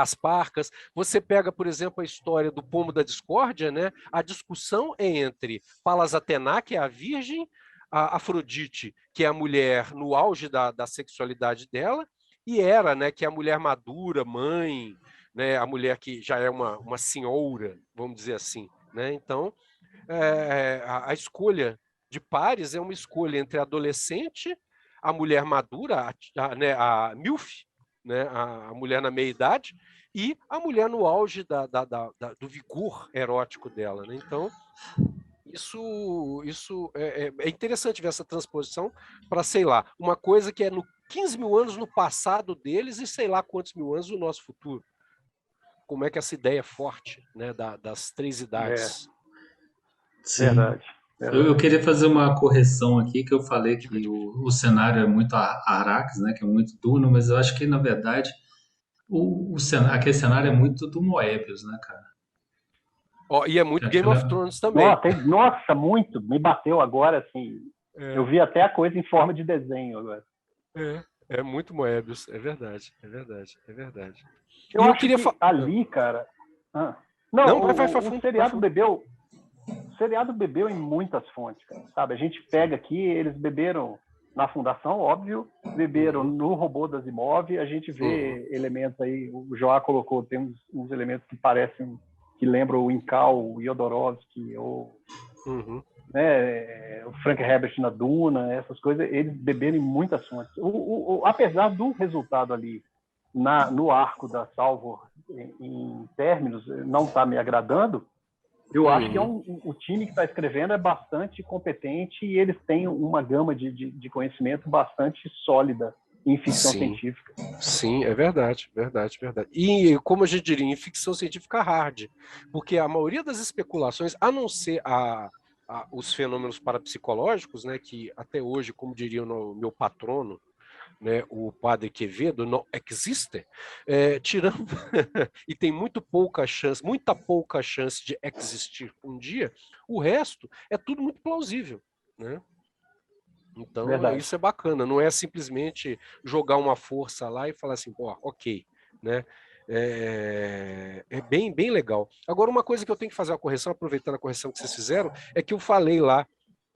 as parcas, você pega, por exemplo, a história do pomo da discórdia, né? A discussão é entre Palas Atena, que é a virgem, a Afrodite, que é a mulher no auge da sexualidade dela, e Hera, né? Que é a mulher madura, mãe, né? A mulher que já é uma senhora, vamos dizer assim, né? Então, a escolha de pares é uma escolha entre a adolescente, a mulher madura, a MILF, né, a mulher na meia-idade, e a mulher no auge do vigor erótico dela. Né? Então, isso é interessante ver essa transposição para, sei lá, uma coisa que é 15 mil anos no passado deles e sei lá quantos mil anos no nosso futuro. Como é que essa ideia é forte, né, das 3 idades. Sim. Verdade. Eu queria fazer uma correção aqui, que eu falei que o cenário é muito Arax, né, que é muito Duna, mas eu acho que, na verdade, aquele cenário é muito do Moebius, né, cara? E é muito Game of Thrones também. Nossa, muito. Me bateu agora, assim. Eu vi até a coisa em forma de desenho agora. É muito Moebius, é verdade. Eu queria ali, cara... o seriado bebeu... O seriado bebeu em muitas fontes, cara, sabe? A gente pega aqui, eles beberam na Fundação, óbvio, beberam no Robô das Imóveis, a gente vê elementos aí, o Joá colocou, tem uns elementos que parecem, que lembram o Incal, o Jodorowsky, né, o Frank Herbert na Duna, essas coisas, eles beberam em muitas fontes. Apesar do resultado ali, no arco da Salvor, em términos, não está me agradando, eu acho que o time que está escrevendo é bastante competente e eles têm uma gama de conhecimento bastante sólida em ficção científica. Sim, é verdade. E, como a gente diria, em ficção científica hard, porque a maioria das especulações, a não ser os fenômenos parapsicológicos, né, que até hoje, como diria o meu patrono, né, o padre Quevedo, não existe, tirando e tem muita pouca chance de existir um dia, o resto é tudo muito plausível, né? Então isso é bacana, não é simplesmente jogar uma força lá e falar assim, ok, né? É bem legal. Agora, uma coisa que eu tenho que fazer uma correção, aproveitando a correção que vocês fizeram, é que eu falei lá,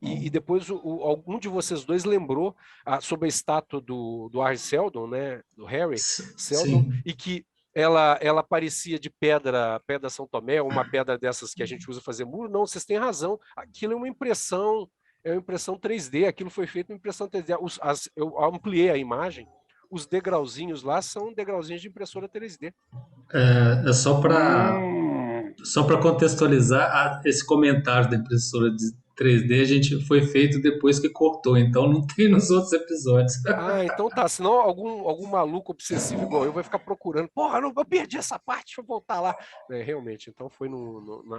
e depois algum de vocês dois lembrou sobre a estátua do Harry Seldon, né? Do Harry Seldon, e que ela parecia de pedra São Tomé, uma pedra dessas que a gente usa fazer muro. Não, vocês têm razão. Aquilo é uma impressão 3D, aquilo foi feito em impressão 3D. Eu ampliei a imagem, os degrauzinhos lá são degrauzinhos de impressora 3D. É só para contextualizar, esse comentário da impressora 3D a gente foi feito depois que cortou, então não tem nos outros episódios. Então tá, senão algum maluco obsessivo igual eu vai ficar procurando, eu perdi essa parte, deixa eu voltar lá. Realmente, então foi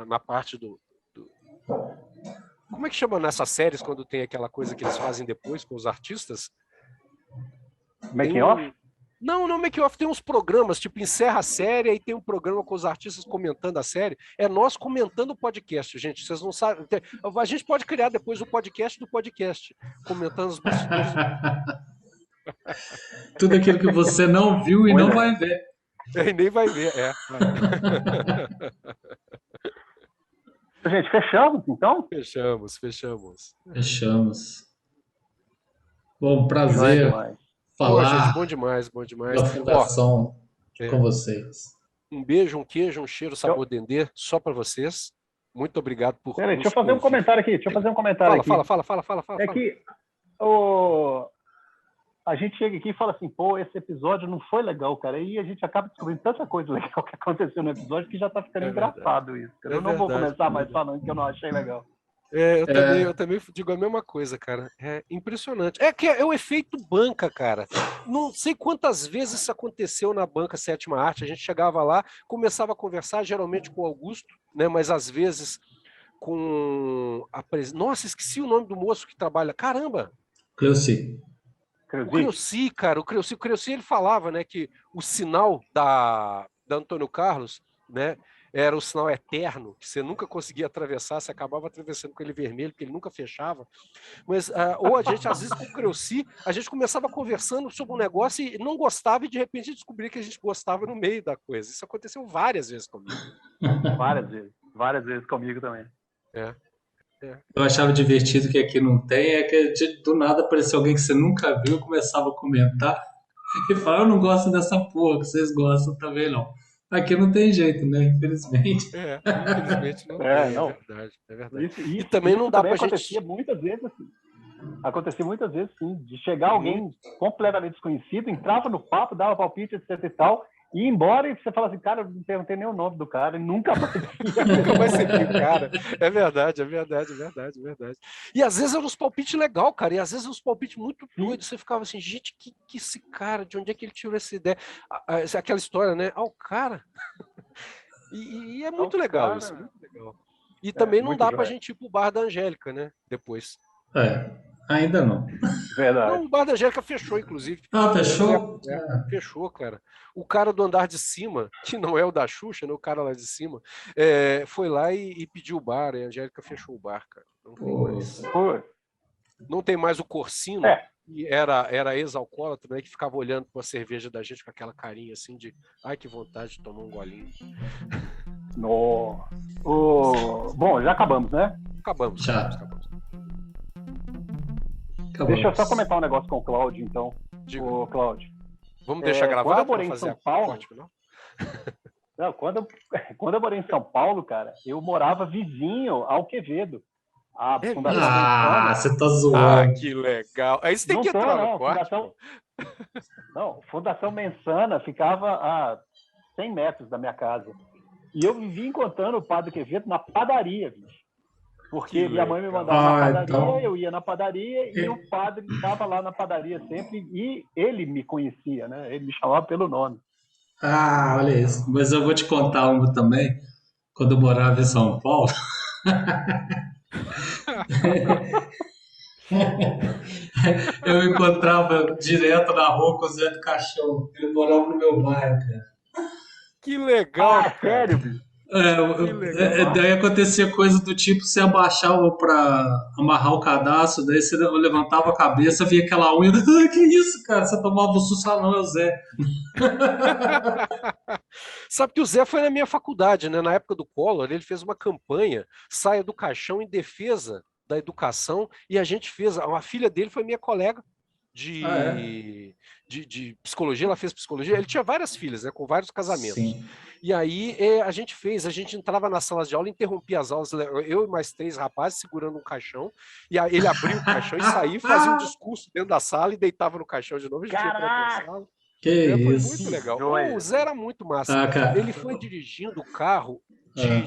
na parte do... Como é que chama nessas séries quando tem aquela coisa que eles fazem depois com os artistas? Making off? Não, Make Off tem uns programas, tipo, encerra a série, aí tem um programa com os artistas comentando a série. É nós comentando o podcast, gente. Vocês não sabem. A gente pode criar depois o podcast do podcast, comentando os bastidores. Tudo aquilo que você não viu e não vai ver. E nem vai ver, Gente, fechamos, então? Fechamos. Bom, prazer. Falar. Gente, bom demais. Da fundação com vocês. Um beijo, um queijo, um cheiro, sabor dendê, só para vocês. Muito obrigado por... Peraí, deixa eu fazer um comentário aqui. Fala. É que a gente chega aqui e fala assim, esse episódio não foi legal, cara. E a gente acaba descobrindo tanta coisa legal que aconteceu no episódio que já tá ficando engraçado isso. Eu não vou começar mais falando que eu não achei legal. Eu também digo a mesma coisa, cara. É impressionante. É que é o efeito banca, cara. Não sei quantas vezes isso aconteceu na banca Sétima Arte. A gente chegava lá, começava a conversar, geralmente com o Augusto, né? Mas às vezes com a Nossa, esqueci o nome do moço que trabalha. Caramba! Cleuci. O Cleuci, cara. O Cleuci, ele falava, né, que o sinal da Antônio Carlos, né, era o sinal eterno, que você nunca conseguia atravessar, você acabava atravessando com ele vermelho, porque ele nunca fechava. Mas, ou a gente, às vezes, com o Cleuci, a gente começava conversando sobre um negócio e não gostava, e de repente descobria que a gente gostava no meio da coisa. Isso aconteceu várias vezes comigo. Várias vezes comigo também. Eu achava divertido que aqui não tem, é que do nada apareceu alguém que você nunca viu, começava a comentar e falava, eu não gosto dessa porra que vocês gostam também, não. Aqui não tem jeito, né? Infelizmente. Infelizmente não tem, é verdade. Isso, e também não dá pra gente... Acontecia muitas vezes, sim, de chegar alguém completamente desconhecido, entrava no papo, dava palpite, etc e tal, e ir embora, e você fala assim, cara, eu não perguntei nem o nome do cara, e nunca mais nunca mais você viu, cara. É verdade. E às vezes eram uns palpites legais, cara, e às vezes uns palpites muito doidos, você ficava assim, gente, que esse cara, de onde é que ele tirou essa ideia? Aquela história, né? O cara... E é muito legal isso, muito legal. E também não dá pra gente ir pro bar da Angélica, né? Depois. Ainda não. Verdade. Não, o bar da Angélica fechou, inclusive. Fechou? Fechou, cara. O cara do andar de cima, que não é o da Xuxa, né? O cara lá de cima, foi lá e pediu o bar, e a Angélica fechou o bar, cara. Não tem mais. Não tem mais o Corsino, que era ex-alcoólatra, né? Que ficava olhando para a cerveja da gente com aquela carinha assim de ai, que vontade de tomar um golinho. Bom, já acabamos, né? Acabamos. Deixa eu só comentar um negócio com o Cláudio, então. Ô, Cláudio. Vamos deixar gravado? Quando eu morei em São Paulo... Não, quando eu morei em São Paulo, cara, eu morava vizinho ao Quevedo. Você tá zoando. Que legal. Aí você tem que entrar no quarto. Fundação Mensana ficava a 100 metros da minha casa. E eu vivia encontrando o Padre Quevedo na padaria, bicho. Porque minha mãe me mandava na padaria, eu ia na padaria e o padre estava lá na padaria sempre e ele me conhecia, né? Ele me chamava pelo nome. Olha isso. Mas eu vou te contar uma também. Quando eu morava em São Paulo... eu encontrava direto na rua com o Zé do Caixão. Ele morava no meu bairro, cara. Que legal, sério, bicho? Daí acontecia coisa do tipo, você abaixava pra amarrar o cadastro, daí você levantava a cabeça, via aquela unha, que isso, cara? Você tomava o susto, não, é o Zé. Sabe que o Zé foi na minha faculdade, né? Na época do Collor, ele fez uma campanha, Saia do Caixão, em defesa da educação, e a gente fez, a filha dele foi minha colega de psicologia, ela fez psicologia, ele tinha várias filhas, né, com vários casamentos. Sim. E aí a gente entrava nas salas de aula, interrompia as aulas, eu e mais 3 rapazes segurando um caixão, e aí ele abria o caixão e saía, fazia um discurso dentro da sala e deitava no caixão de novo, a gente ia pra sala. Que foi isso. Muito legal. O Zé era muito massa. Ele foi dirigindo o carro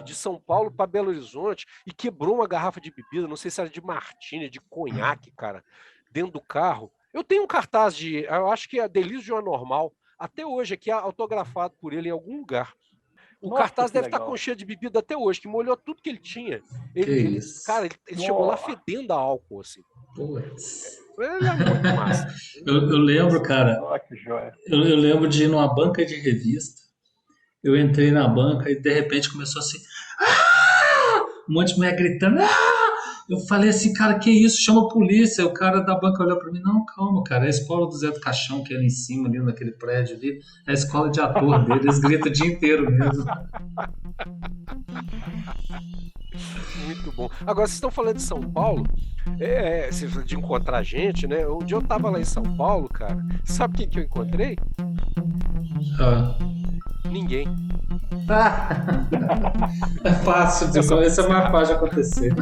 de São Paulo para Belo Horizonte e quebrou uma garrafa de bebida, não sei se era de martini, de conhaque, cara, dentro do carro. Eu tenho um cartaz eu acho que é Delírio de uma Normal, até hoje aqui, autografado por ele em algum lugar. Cartaz deve estar com cheiro de bebida até hoje, que molhou tudo que ele tinha. Ele chegou lá fedendo a álcool, assim. Ele é muito massa. Eu lembro, cara, eu lembro de ir numa banca de revista, eu entrei na banca e de repente começou assim, um monte de mulher gritando, eu falei assim, cara, que isso? Chama a polícia. O cara da banca olhou pra mim, não, calma, cara, é a escola do Zé do Caixão, que é ali em cima, ali naquele prédio ali, é a escola de ator dele, eles gritam o dia inteiro mesmo. Muito bom. Agora, vocês estão falando de São Paulo, de encontrar gente, né? Um dia eu tava lá em São Paulo, cara, sabe quem que eu encontrei? Ninguém. É fácil, isso é mais fácil de acontecer.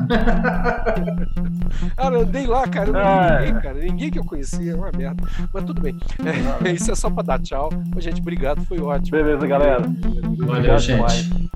Eu andei lá, cara, eu não vi ninguém, cara. Ninguém que eu conhecia, é uma merda. Mas tudo bem. Isso é só pra dar tchau. Gente, obrigado, foi ótimo. Beleza, galera. Valeu, gente.